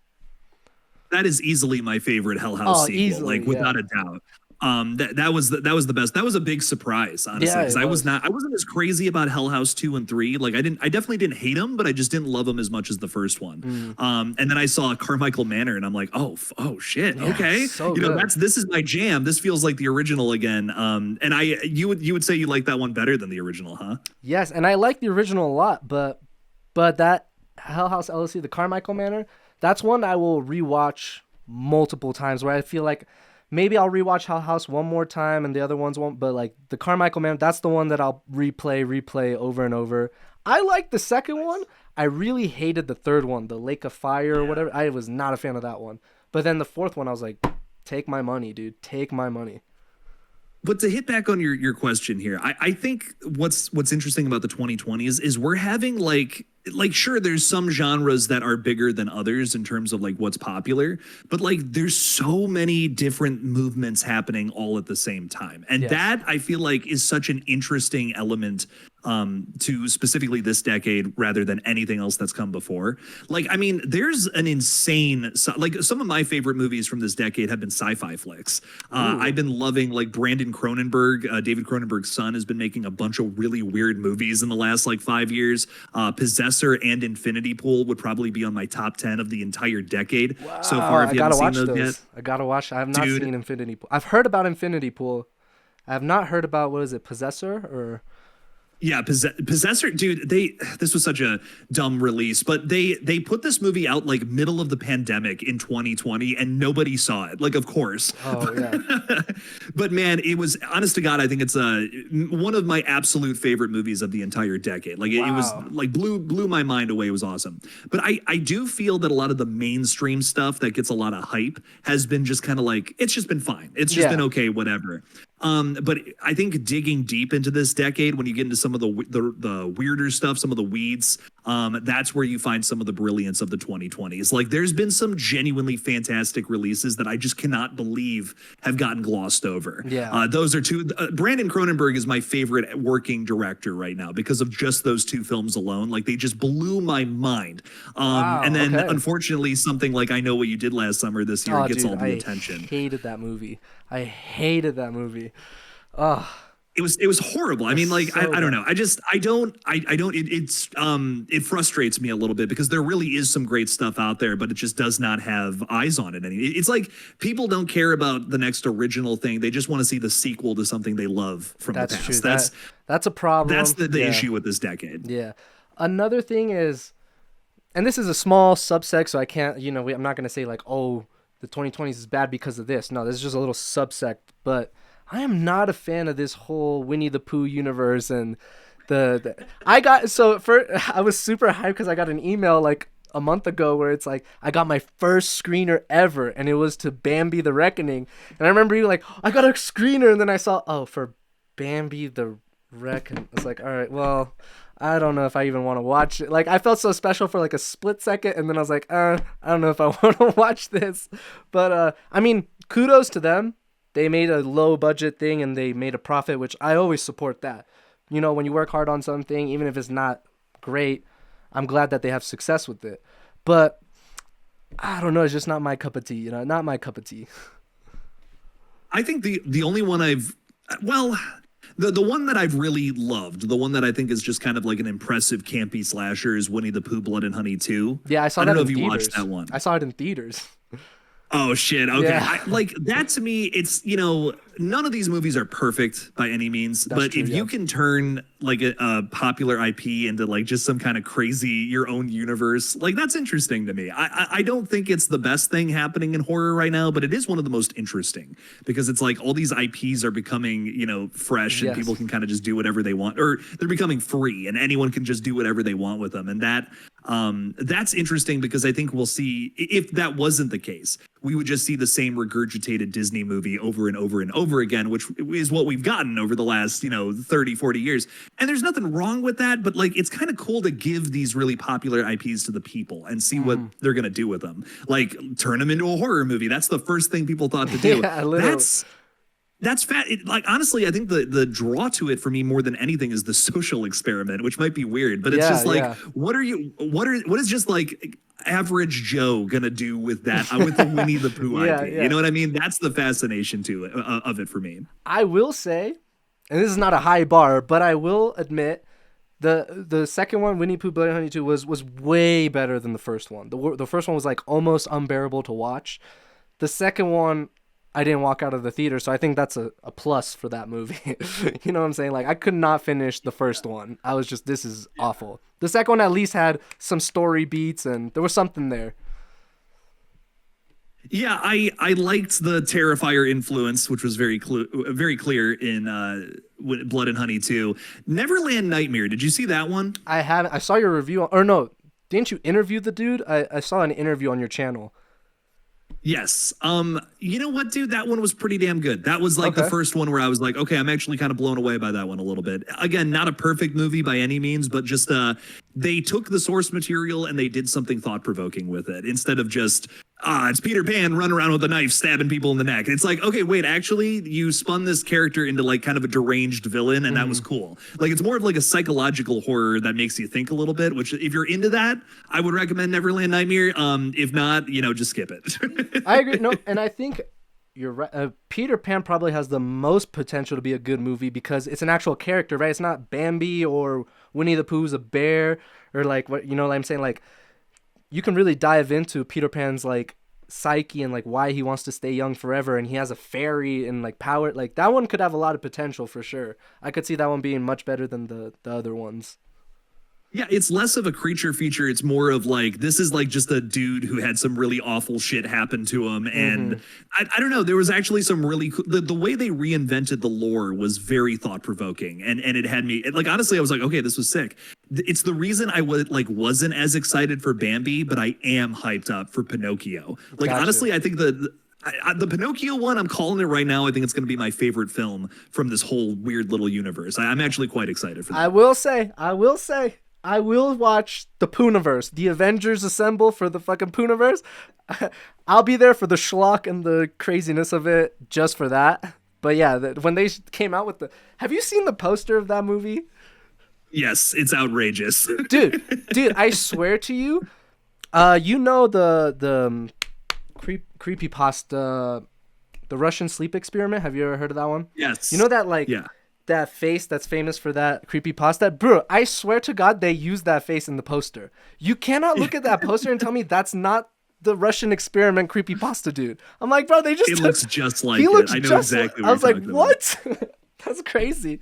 That is easily my favorite Hell House sequel, easily, like without a doubt. That was the best. That was a big surprise, honestly, Yeah, because it I was. wasn't as crazy about Hell House 2 and 3. Like I definitely didn't hate them, but I just didn't love them as much as the first one. And then I saw Carmichael Manor, and I'm like, oh shit, Yeah, okay, so you know, good. this is my jam. This feels like the original again. And you would say you like that one better than the original, huh? Yes, and I like the original a lot, but that Hell House LLC, the Carmichael Manor, that's one I will rewatch multiple times. Where I feel like maybe I'll rewatch Hell House one more time and the other ones won't. But like the Carmichael Manor, that's the one that I'll replay over and over. I like the second one. I really hated the third one, the Lake of Fire or whatever. I was not a fan of that one. But then the fourth one, I was like, take my money, dude. Take my money. But to hit back on your question here, I think what's interesting about the 2020s is we're having like sure, there's some genres that are bigger than others in terms of like what's popular, but like there's so many different movements happening all at the same time. And Yes. that I feel like is such an interesting element to specifically this decade rather than anything else that's come before. Like, I mean, there's an insane, like some of my favorite movies from this decade have been sci-fi flicks. I've been loving like Brandon Cronenberg, David Cronenberg's son has been making a bunch of really weird movies in the last like 5 years. Possessor and Infinity Pool would probably be on my top 10 of the entire decade so far. If I you gotta haven't watch seen those those. yet, I gotta watch. I have not Dude. seen Infinity Pool. I've heard about Infinity Pool. I have not heard about, what is it, Possessor or? Yeah, Possessor, dude. This was such a dumb release, but they put this movie out like middle of the pandemic in 2020, and nobody saw it. Like, of course, Oh yeah. but man, it was honest to God. I think it's one of my absolute favorite movies of the entire decade. Like it was Wow. like blew my mind away. It was awesome. But I do feel that a lot of the mainstream stuff that gets a lot of hype has been just kind of like it's just been fine. It's just been Yeah. okay, whatever. But I think digging deep into this decade, when you get into some of the weirder stuff, some of the weeds, that's where you find some of the brilliance of the 2020s. Like, there's been some genuinely fantastic releases that I just cannot believe have gotten glossed over. Yeah. Those are two. Brandon Cronenberg is my favorite working director right now because of just those two films alone. Like, they just blew my mind. And Wow. then, Okay. unfortunately, something like I Know What You Did Last Summer this year Oh, gets dude, all the I attention. hated that movie. I hated that movie. Oh, It was horrible. I it's mean, like, I so don't bad. know. I don't it frustrates me a little bit because there really is some great stuff out there, but it just does not have eyes on it. It's like people don't care about the next original thing. They just want to see the sequel to something they love from the That's true. past. That's a That's problem. the Yeah. issue with this decade. Yeah. Another thing is, and this is a small subsect, so I can't, I'm not going to say like, oh, the 2020s is bad because of this. No, this is just a little subsect. But I am not a fan of this whole Winnie the Pooh universe. And I was super hyped because I got an email like a month ago where it's like, I got my first screener ever, and it was to Bambi the Reckoning. And I remember you like, I got a screener, and then I saw, oh, for Bambi the Reckoning. It's like, all right, well, I don't know if I even want to watch it. Like, I felt so special for like a split second, and then I was like, I don't know if I want to watch this. But I mean, kudos to them. They made a low budget thing and they made a profit, which I always support that. When you work hard on something, even if it's not great, I'm glad that they have success with it. But I don't know, it's just not my cup of tea, not my cup of tea. I think the only one well, the one that I've really loved, the one that I think is just kind of like an impressive campy slasher is Winnie the Pooh Blood and Honey 2. Yeah, I saw I that don't know in if you theaters. watched that one. I saw it in theaters. Oh shit. Okay. Yeah. Like that to me, it's, none of these movies are perfect by any means, That's but true, if yeah. you can turn like a popular IP into like just some kind of crazy your own universe, like that's interesting to me. I don't think it's the best thing happening in horror right now, but it is one of the most interesting because it's like all these IPs are becoming, fresh and Yes. people can kind of just do whatever they want, or they're becoming free and anyone can just do whatever they want with them. And that's interesting because I think we'll see if that wasn't the case, we would just see the same regurgitated Disney movie over and over and over again, which is what we've gotten over the last, 30, 40 years. And there's nothing wrong with that, but like it's kind of cool to give these really popular IPs to the people and see what they're going to do with them. Like turn them into a horror movie. That's the first thing people thought to do. Yeah, literally. That's fat. Like honestly, I think the draw to it for me more than anything is the social experiment, which might be weird, but it's Yeah, just like, yeah. what is just like average Joe gonna do with that with the Winnie the Pooh Yeah, IP? yeah. You know what I mean? That's the fascination to it of it for me. I will say, and this is not a high bar, but I will admit the second one, Winnie Pooh Bloody Honey 2, was way better than the first one. The first one was like almost unbearable to watch. The second one, I didn't walk out of the theater, so I think that's a plus for that movie. You know what I'm saying? Like, I could not finish the first one. I was just, this is awful. The second one at least had some story beats, and there was something there. Yeah, I liked the Terrifier influence, which was very clear in Blood and Honey 2. Neverland Nightmare. Did you see that one? I haven't. I saw your review, or no, didn't you interview the dude? I saw an interview on your channel. Yes. You know what, dude? That one was pretty damn good. That was like the Okay. first one where I was like, okay, I'm actually kind of blown away by that one a little bit. Again, not a perfect movie by any means, but just they took the source material and they did something thought-provoking with it instead of just it's Peter Pan running around with a knife stabbing people in the neck. It's like, okay, wait, actually you spun this character into like kind of a deranged villain and that was cool. Like it's more of like a psychological horror that makes you think a little bit, which if you're into that, I would recommend Neverland Nightmare. If not, just skip it. I agree. No, and I think you're right. Peter Pan probably has the most potential to be a good movie because it's an actual character, right? It's not Bambi or Winnie the Pooh's a bear or like what, like I'm saying, like you can really dive into Peter Pan's like psyche and like why he wants to stay young forever, and he has a fairy and like power. Like that one could have a lot of potential for sure. I could see that one being much better than the other ones. Yeah, it's less of a creature feature. It's more of like this is like just a dude who had some really awful shit happen to him, and Mm-hmm. I don't know. There was actually some really cool. The way they reinvented the lore was very thought provoking, and it had me like honestly, I was like, okay, this was sick. It's the reason I was like wasn't as excited for Bambi, but I am hyped up for Pinocchio. Like Gotcha. honestly, I think the Pinocchio one, I'm calling it right now. I think it's going to be my favorite film from this whole weird little universe. I'm actually quite excited for that. I will watch the Poonaverse. The Avengers assemble for the fucking Poonaverse. I'll be there for the schlock and the craziness of it just for that. But yeah, when they came out with have you seen the poster of that movie? Yes, it's outrageous. Dude, I swear to you, you know the creepy pasta, the Russian sleep experiment. Have you ever heard of that one? Yes. You know that like Yeah. that face that's famous for that creepy pasta, bro. I swear to God, they used that face in the poster. You cannot look at that poster and tell me that's not the Russian experiment creepy pasta dude. I'm like, bro, they just It looks just like he it. looks I know just exactly like, I what was you're like, talking about. what? That's crazy.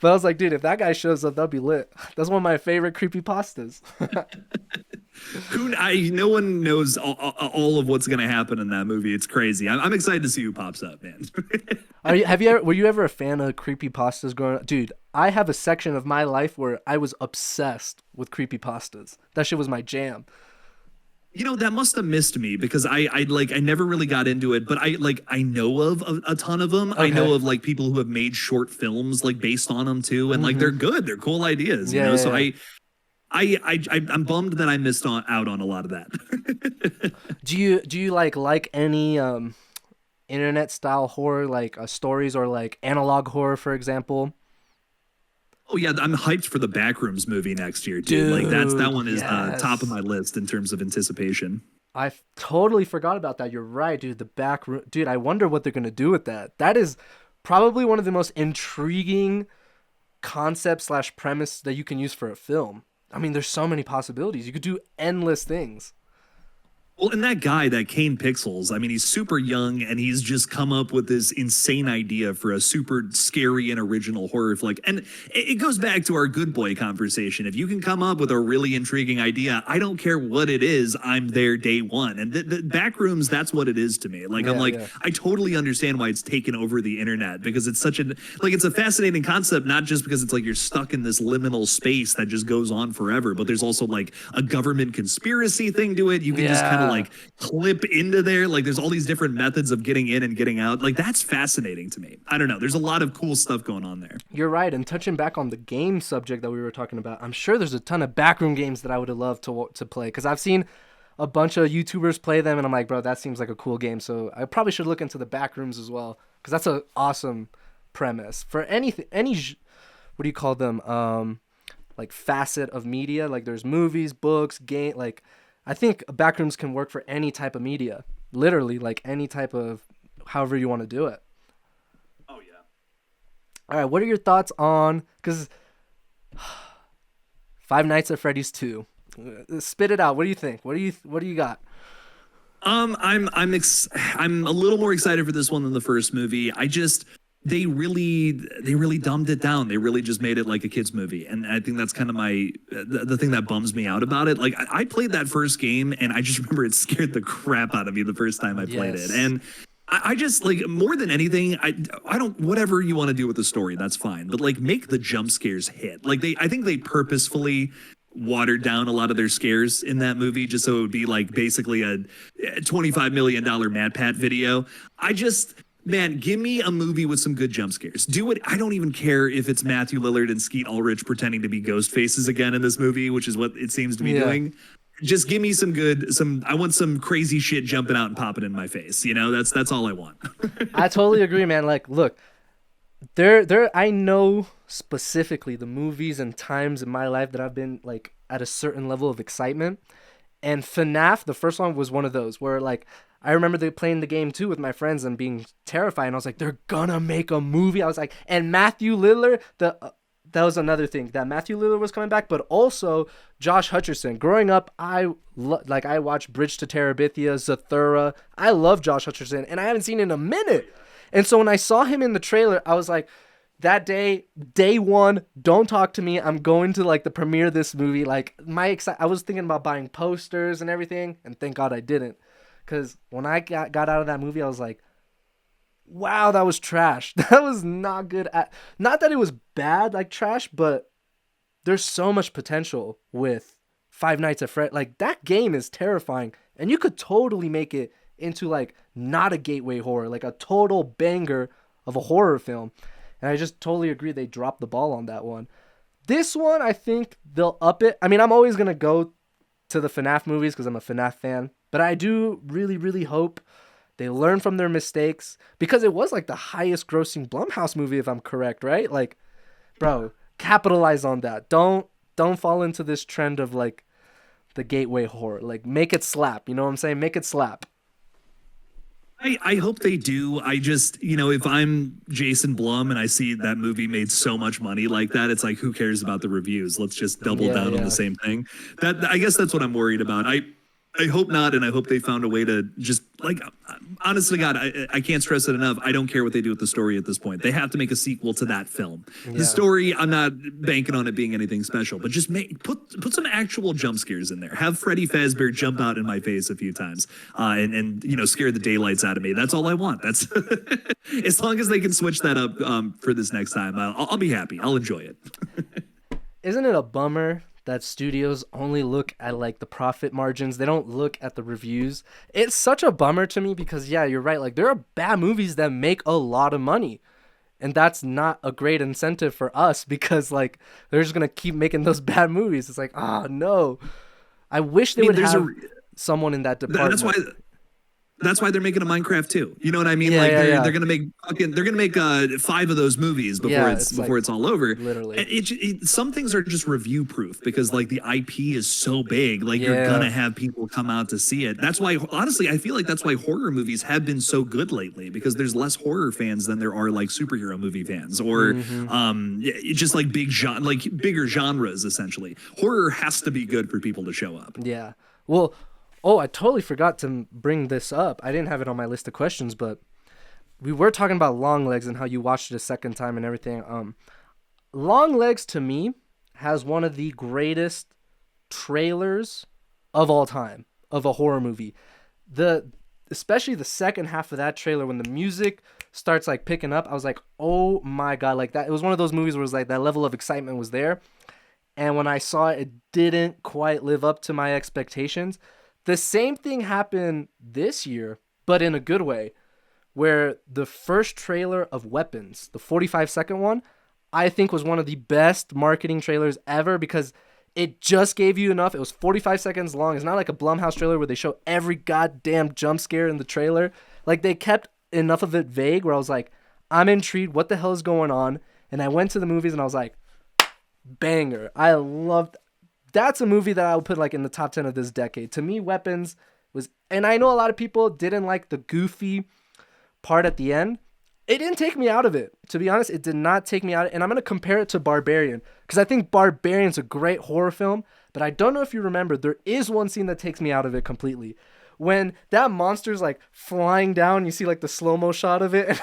But I was like, dude, if that guy shows up, that'll be lit. That's one of my favorite creepy pastas. No one knows all of what's going to happen in that movie. It's crazy. I'm excited to see who pops up, man. Were you ever a fan of creepy pastas growing up? Dude, I have a section of my life where I was obsessed with creepy pastas. That shit was my jam. You know, that must have missed me because I never really got into it, but I know of a ton of them. I know Okay. of like people who have made short films like based on them too, and like they're good. They're cool ideas, you Yeah, know. yeah, So yeah. I'm bummed that I missed out on a lot of that. Do you like any internet style horror like stories or like analog horror for example? Oh yeah, I'm hyped for the Backrooms movie next year too. Like that Dude, one is top of yes. my list in terms of anticipation. I totally forgot about that. You're right, dude. The back room, dude. I wonder what they're gonna do with that. That is probably one of the most intriguing concept slash premise that you can use for a film. I mean, there's so many possibilities. You could do endless things. Well, and that guy, that Kane Pixels, I mean, he's super young and he's just come up with this insane idea for a super scary and original horror flick. And it goes back to our good boy conversation. If you can come up with a really intriguing idea, I don't care what it is, I'm there day one. And the Backrooms, that's what it is to me. Like, I'm Yeah, like, yeah. I totally understand why it's taken over the internet because it's such it's a fascinating concept, not just because it's like you're stuck in this liminal space that just goes on forever, but there's also like a government conspiracy thing to it. You can just kind of Yeah. like clip into there. Like there's all these different methods of getting in and getting out. Like that's fascinating to me. I don't know. There's a lot of cool stuff going on there. You're right. And touching back on the game subject that we were talking about, I'm sure there's a ton of backroom games that I would have loved to play because I've seen a bunch of YouTubers play them, and I'm like, bro, that seems like a cool game. So I probably should look into the backrooms as well because that's an awesome premise for anything. What do you call them? Like facet of media. Like there's movies, books, game. Like I think backrooms can work for any type of media. Literally, like any type of however you want to do it. Oh yeah. All right, what are your thoughts on because Five Nights at Freddy's 2? Spit it out. What do you think? What do you got? I'm a little more excited for this one than the first movie. They really dumbed it down. They really just made it like a kids movie, and I think that's kind of the thing that bums me out about it. Like I played that first game, and I just remember it scared the crap out of me the first time I played it, Yes. and I just like more than anything, I don't whatever you want to do with the story, that's fine, but like make the jump scares hit. Like I think they purposefully watered down a lot of their scares in that movie just so it would be like basically a $25 million Mad Pat video. Man, give me a movie with some good jump scares. Do it. I don't even care if it's Matthew Lillard and Skeet Ulrich pretending to be ghost faces again in this movie, which is what it seems to be Yeah. doing. Just give me I want some crazy shit jumping out and popping in my face. You know, that's all I want. I totally agree, man. Like, look, I know specifically the movies and times in my life that I've been like at a certain level of excitement. And FNAF, the first one, was one of those where like I remember playing the game too with my friends and being terrified. And I was like, they're gonna make a movie. I was like, and Matthew Lillard, that was another thing that Matthew Lillard was coming back, but also Josh Hutcherson. Growing up, I watched Bridge to Terabithia, Zathura. I love Josh Hutcherson, and I haven't seen him in a minute. And so when I saw him in the trailer, I was like, that day one, don't talk to me. I'm going to like the premiere of this movie. Like I was thinking about buying posters and everything, and thank God I didn't, because when I got out of that movie, I was like, wow, that was trash. That was not good. Not that it was bad, like trash, but there's so much potential with Five Nights at Freddy's. Like that game is terrifying, and you could totally make it into like not a gateway horror, like a total banger of a horror film. And I just totally agree they dropped the ball on that one. This one, I think they'll up it. I mean, I'm always gonna go to the FNAF movies because I'm a FNAF fan, but I do really, really hope they learn from their mistakes, because it was like the highest grossing Blumhouse movie, if I'm correct, right? Like, bro, capitalize on that. Don't fall into this trend of like the gateway horror. Like, make it slap. You know what I'm saying? Make it slap. I hope they do. I just, if I'm Jason Blum and I see that movie made so much money like that, it's like, who cares about the reviews? Let's just double down on the same thing. I guess that's what I'm worried about. I hope not, and I hope they found a way to just, like, honest to God, I can't stress it enough. I don't care what they do with the story at this point. They have to make a sequel to that film. Yeah. The story, I'm not banking on it being anything special, but just put some actual jump scares in there. Have Freddy Fazbear jump out in my face a few times, and scare the daylights out of me. That's all I want. That's as long as they can switch that up for this next time, I'll be happy. I'll enjoy it. Isn't it a bummer that studios only look at like the profit margins? They don't look at the reviews. It's such a bummer to me, because yeah, you're right. Like, there are bad movies that make a lot of money, and that's not a great incentive for us, because like they're just gonna keep making those bad movies. It's like, no. I wish they would have someone in that department. That's why they're making a Minecraft too. You know what I mean? They're gonna make 5 of those movies before it's all over. Literally, some things are just review proof, because like the IP is so big, like you're gonna have people come out to see it. That's why, honestly, I feel like that's why horror movies have been so good lately, because there's less horror fans than there are like superhero movie fans, or just like bigger genres. Essentially, horror has to be good for people to show up. Yeah. Well. Oh, I totally forgot to bring this up. I didn't have it on my list of questions, but we were talking about Longlegs and how you watched it a second time and everything. Longlegs, to me, has one of the greatest trailers of all time of a horror movie. Especially the second half of that trailer, when the music starts like picking up, I was like, oh my God, like that. It was one of those movies where it was like that level of excitement was there. And when I saw it, it didn't quite live up to my expectations. The same thing happened this year, but in a good way, where the first trailer of Weapons, the 45-second one, I think was one of the best marketing trailers ever, because it just gave you enough. It was 45 seconds long. It's not like a Blumhouse trailer where they show every goddamn jump scare in the trailer. Like, they kept enough of it vague where I was like, I'm intrigued. What the hell is going on? And I went to the movies and I was like, banger. I loved. That's a movie that I would put like in the top 10 of this decade. To me, Weapons was, and I know a lot of people didn't like the goofy part at the end. It didn't take me out of it. To be honest, it did not take me out. And I'm going to compare it to Barbarian, because I think Barbarian's a great horror film, but I don't know if you remember, there is one scene that takes me out of it completely. When that monster's like flying down, you see like the slow-mo shot of it.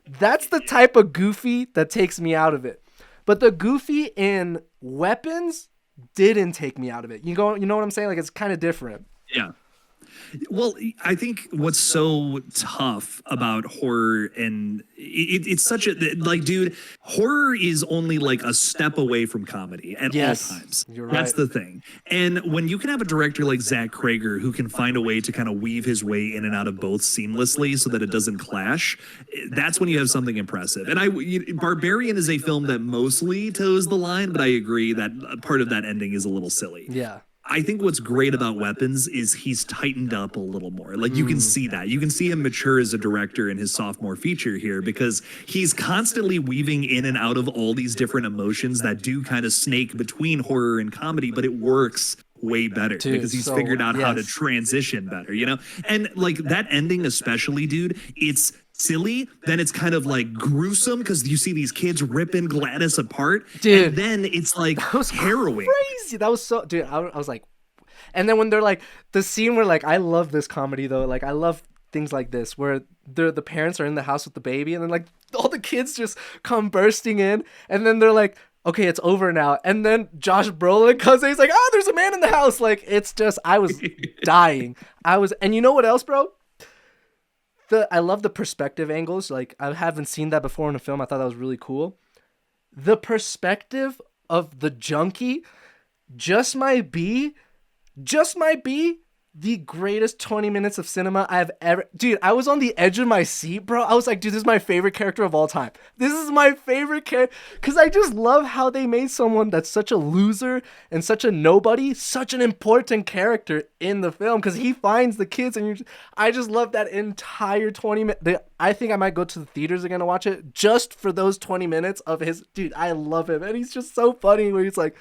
That's the type of goofy that takes me out of it. But the goofy in Weapons didn't take me out of it. You know what I'm saying? Like, it's kind of different. Yeah. Well, I think what's so tough about horror, and it's such a, like, dude, horror is only like a step away from comedy at all times. You're right. That's the thing. And when you can have a director like Zach Krager who can find a way to kind of weave his way in and out of both seamlessly so that it doesn't clash, that's when you have something impressive. And Barbarian is a film that mostly toes the line, but I agree that part of that ending is a little silly. Yeah. I think what's great about Weapons is he's tightened up a little more. Like, you can see that. You can see him mature as a director in his sophomore feature here, because he's constantly weaving in and out of all these different emotions that do kind of snake between horror and comedy, but it works way better Dude, because he's so figured out how to yes. transition better, you know? And like that ending, especially, dude, it's silly. Then it's kind of like gruesome because you see these kids ripping Gladys apart. Dude, And then it's like that was harrowing. crazy. That was so, dude. I was like, and then when they're like the scene where like I love this comedy though. Like I love things like this where the parents are in the house with the baby and then like all the kids just come bursting in and then they're like, okay, it's over now. And then Josh Brolin comes in, he's like, oh, there's a man in the house. Like it's just, I was dying. And you know what else, bro? I love the perspective angles. Like I haven't seen that before in a film. I thought that was really cool. The perspective of the junkie just might be the greatest 20 minutes of cinema I've ever. Dude, I was on the edge of my seat, bro. I was like, dude, this is my favorite character of all time. This is my favorite character because I just love how they made someone that's such a loser and such a nobody such an important character in the film because he finds the kids and I just love that entire 20 minutes. I think I might go to the theaters again to watch it just for those 20 minutes of his. Dude, I love him and he's just so funny where he's like,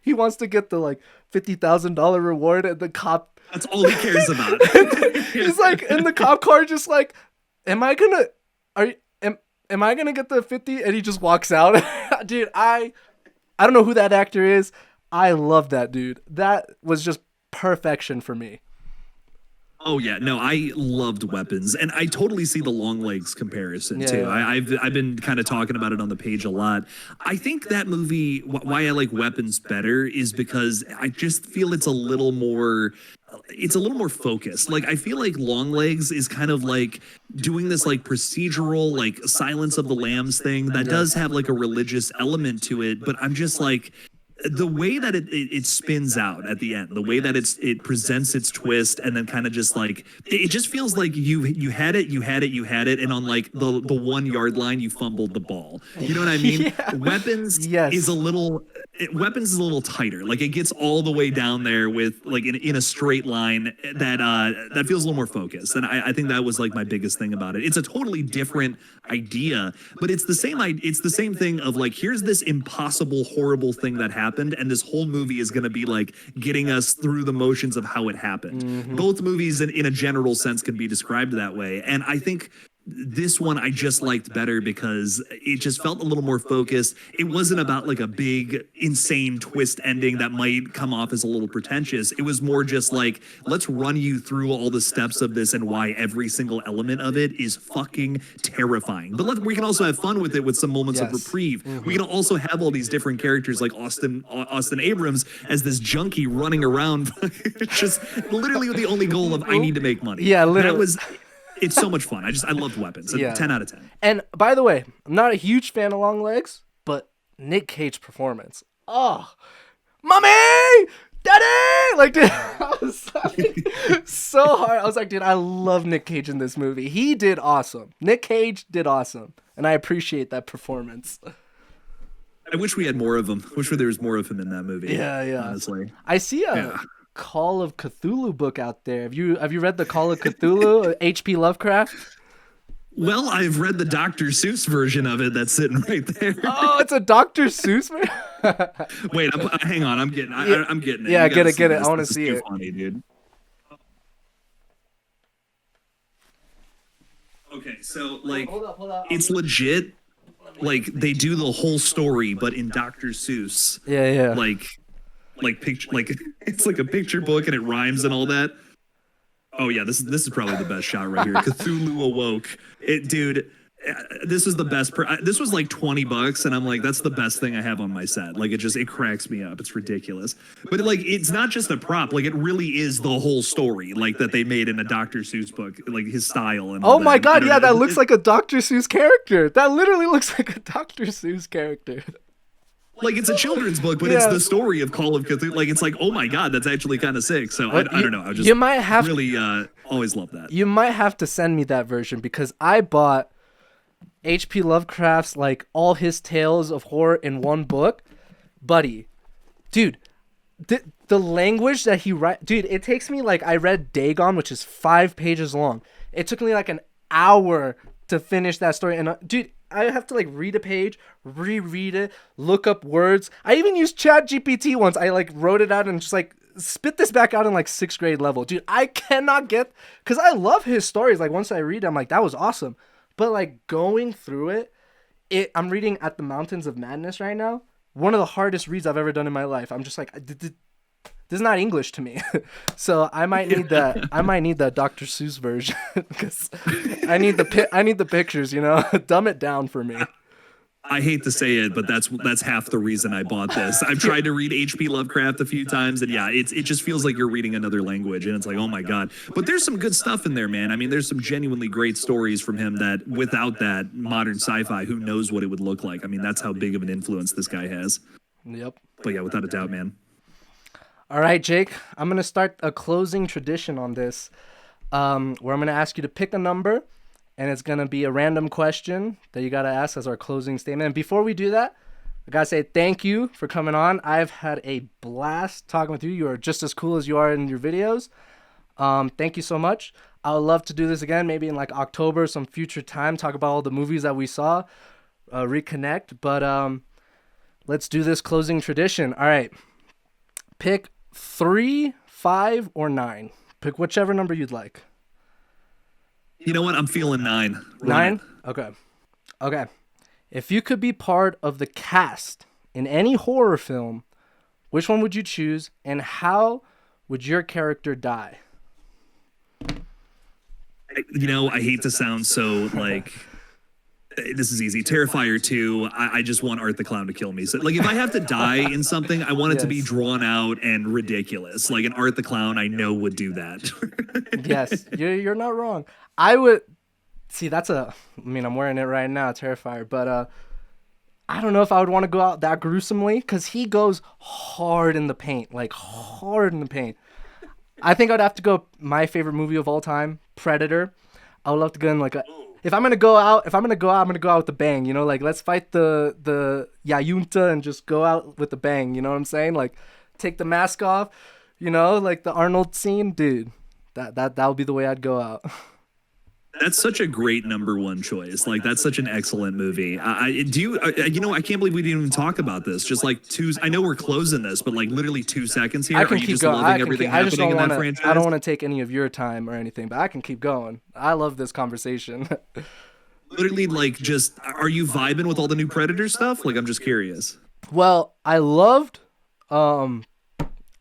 he wants to get the like $50,000 reward and the cop. That's all he cares about. He's like in the cop car, just like, am I gonna get the 50? And he just walks out. Dude, I don't know who that actor is. I love that dude. That was just perfection for me. Oh yeah, no, I loved Weapons, and I totally see the Long Legs comparison too. Yeah. I've been kind of talking about it on the page a lot. I think that movie, why I like Weapons better, is because I just feel it's a little more focused. Like I feel like Long Legs is kind of like doing this like procedural like Silence of the Lambs thing that does have like a religious element to it, but I'm just like the way that it spins out at the end, the way that it presents its twist, and then kind of just like it just feels like you had it, and on like the 1 yard line you fumbled the ball. You know what I mean? Yeah. Weapons Yes. is a little Weapons is a little tighter. Like it gets all the way down there with like in a straight line that feels a little more focused. And I think that was like my biggest thing about it. It's a totally different idea, but it's the same thing of like, here's this impossible, horrible thing that happened, and this whole movie is going to be like getting us through the motions of how it happened. Mm-hmm. Both movies in a general sense can be described that way. And I think this one I just liked better because it just felt a little more focused. It wasn't about like a big, insane twist ending that might come off as a little pretentious. It was more just like, let's run you through all the steps of this and why every single element of it is fucking terrifying. But we can also have fun with it with some moments of reprieve. Mm-hmm. We can also have all these different characters like Austin Abrams as this junkie running around, just literally with the only goal of I need to make money. Yeah, literally. It's so much fun. I loved Weapons. Yeah. 10 out of 10. And by the way, I'm not a huge fan of Long Legs, but Nick Cage performance. Oh, mommy, daddy! Like, dude, I was like, so hard. I was like, dude, I love Nick Cage in this movie. He did awesome. Nick Cage did awesome. And I appreciate that performance. I wish we had more of him. I wish there was more of him in that movie. Yeah. Honestly. I see Call of Cthulhu book out there. Have you read the Call of Cthulhu? H.P. Lovecraft? Well, I've read the Dr. Seuss version of it that's sitting right there. Oh, it's a Dr. Seuss version? Wait, hang on. I'm getting it. Yeah, get it. I want to see it. Funny, dude. Okay, so like, hold up. It's legit. Like they do the whole story, but in Dr. Seuss. Yeah. Like picture, like it's like a picture book and it rhymes and all that. Oh yeah, this is probably the best shot right here. Cthulhu awoke. Dude, this is the best. This was like $20, and I'm like, that's the best thing I have on my set. Like it cracks me up. It's ridiculous. But like, it's not just a prop. Like it really is the whole story. Like that they made in a Dr. Seuss book. Like his style and. Oh my god, yeah, that looks like a Dr. Seuss character. That literally looks like a Dr. Seuss character. Like it's a children's book, but it's the story of Call of Cthulhu. Like it's like, oh my god, that's actually kind of sick. So I don't know. I just really always love that. You might have to send me that version because I bought H.P. Lovecraft's like all his tales of horror in one book, buddy. Dude, the language that he writes, dude, it takes me like I read Dagon, which is 5 pages long. It took me like an hour to finish that story, and dude. I have to like read a page, reread it, look up words. I even used ChatGPT once. I like wrote it out and just like spit this back out in like 6th grade level, dude. I cannot get, because I love his stories. Like once I read it, I'm like, that was awesome. But like going through I'm reading At the Mountains of Madness right now. One of the hardest reads I've ever done in my life. I'm just like, this is not English to me. So I might need that. I might need that Dr. Seuss version because I need the pictures. Dumb it down for me. I hate to say it, but that's half the reason I bought this. I've tried to read H.P. Lovecraft a few times, and yeah, it just feels like you're reading another language, and it's like, oh my god. But there's some good stuff in there, man. I mean, there's some genuinely great stories from him that without that modern sci-fi, who knows what it would look like? I mean, that's how big of an influence this guy has. Yep. But yeah, without a doubt, man. All right, Jake, I'm gonna start a closing tradition on this, where I'm gonna ask you to pick a number. And it's going to be a random question that you got to ask as our closing statement. And before we do that, I got to say thank you for coming on. I've had a blast talking with you. You are just as cool as you are in your videos. Thank you so much. I would love to do this again, maybe in like October, some future time, talk about all the movies that we saw, reconnect. But let's do this closing tradition. All right. Pick 3, 5, or 9. Pick whichever number you'd like. You know what? I'm feeling 9. 9? Okay. If you could be part of the cast in any horror film, which one would you choose, and how would your character die? I hate to sound so like this is easy. Terrifier 2, I just want Art the Clown to kill me. So, like, if I have to die in something, I want it to be drawn out and ridiculous. Like, an Art the Clown, I know would do that. Yes, you're not wrong. I would... See, I'm wearing it right now, Terrifier, but I don't know if I would want to go out that gruesomely, because he goes hard in the paint. Like, hard in the paint. I think I'd have to go my favorite movie of all time, Predator. I would love to go in like a... If I'm gonna go out, I'm gonna go out with a bang. Like let's fight the Yayunta and just go out with a bang. You know what I'm saying? Like take the mask off. Like the Arnold scene, dude. That would be the way I'd go out. That's such a great number one choice. Like that's such an excellent movie. I can't believe we didn't even talk about this. Just like I know we're closing this, but like literally 2 seconds here. I can Are you keep just going. loving everything happening in that franchise? I don't want to take any of your time or anything, but I can keep going. I love this conversation. Literally, like, just are you vibing with all the new Predator stuff? Like, I'm just curious. Well, I loved. I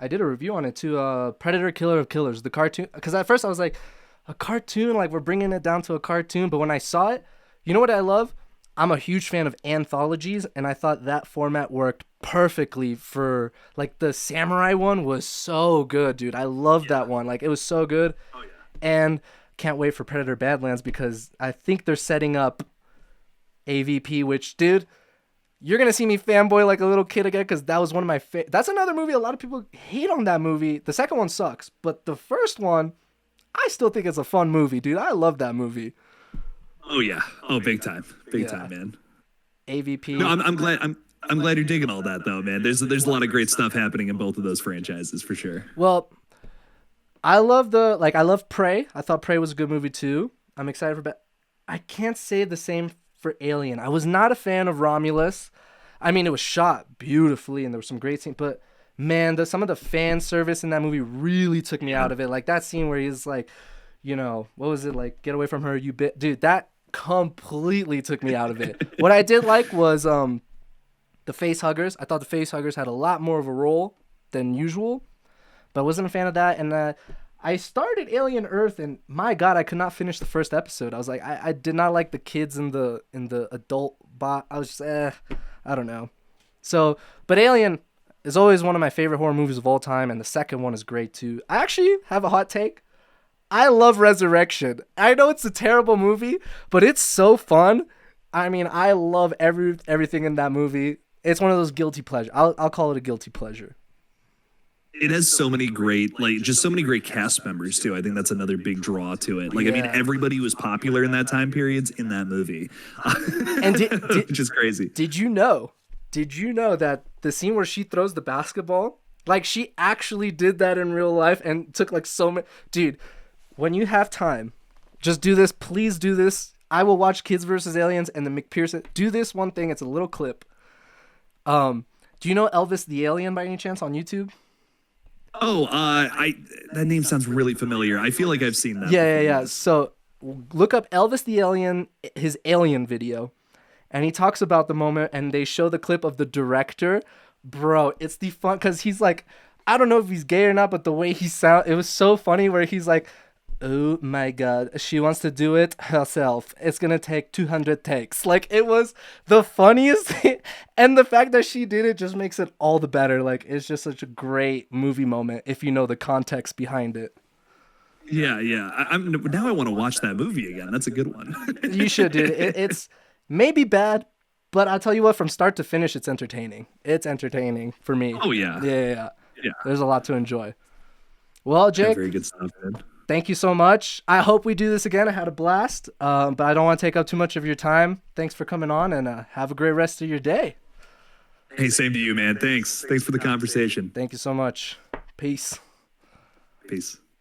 did a review on it too. Predator, Killer of Killers, the cartoon. Because at first I was like, a cartoon, like we're bringing it down to a cartoon. But when I saw it, you know what I love? I'm a huge fan of anthologies, and I thought that format worked perfectly for, like, the samurai one was so good, dude. I love that one. Like, it was so good. Oh, yeah. And can't wait for Predator Badlands because I think they're setting up AVP, which, dude, you're going to see me fanboy like a little kid again because that was one of my That's another movie a lot of people hate on that movie. The second one sucks, but the first one, I still think it's a fun movie, dude. I love that movie. Oh yeah. Oh, big time. Big time, man. AVP. No, I'm glad I'm glad you're digging all that though, man. There's a lot of great stuff happening in both of those franchises for sure. Well, I love Prey. I thought Prey was a good movie too. I'm excited for I can't say the same for Alien. I was not a fan of Romulus. I mean, it was shot beautifully and there were some great scenes, but man, some of the fan service in that movie really took me out of it. Like that scene where he's like, what was it like? Get away from her, you bit, dude. That completely took me out of it. What I did like was the face huggers. I thought the face huggers had a lot more of a role than usual, but I wasn't a fan of that. And I started Alien Earth, and my God, I could not finish the first episode. I was like, I did not like the kids in the adult bot. I was just, I don't know. So, but Alien is always one of my favorite horror movies of all time, and the second one is great too. I actually have a hot take. I love Resurrection. I know it's a terrible movie, but it's so fun. I mean, I love everything in that movie. It's one of those guilty pleasures. I'll call it a guilty pleasure. It has so many great, just so many great cast members too. I think that's another big draw to it. I mean, everybody who was popular in that time period's in that movie, and which is crazy. Did you know that the scene where she throws the basketball, like she actually did that in real life and took like so many... Dude, when you have time, just do this. Please do this. I will watch Kids vs. Aliens and the McPherson. Do this one thing. It's a little clip. Do you know Elvis the Alien by any chance on YouTube? Oh, I that name sounds really familiar. I feel like I've seen that Yeah, yeah, before. yeah. So look up Elvis the Alien, his Alien video, and he talks about the moment, and they show the clip of the director. Bro, it's the fun because he's like, I don't know if he's gay or not, but the way he sound, it was so funny where he's like, "Oh my god, she wants to do it herself. It's gonna take 200 takes." Like it was the funniest thing, and the fact that she did it just makes it all the better. Like it's just such a great movie moment if you know the context behind it. Yeah, yeah. I'm now I want to watch that movie again. That's a good one. You should, dude. It's maybe bad, but I'll tell you what, from start to finish, it's entertaining. It's entertaining for me. Oh yeah, Yeah, yeah, yeah. yeah. There's a lot to enjoy. Well, Yeah, Jake, very good stuff, man. thank you so much. I hope we do this again. I had a blast, but I don't want to take up too much of your time. Thanks for coming on, and have a great rest of your day. Hey, same to you, man. Thanks. Thanks for the conversation. Thank you so much. Peace. Peace.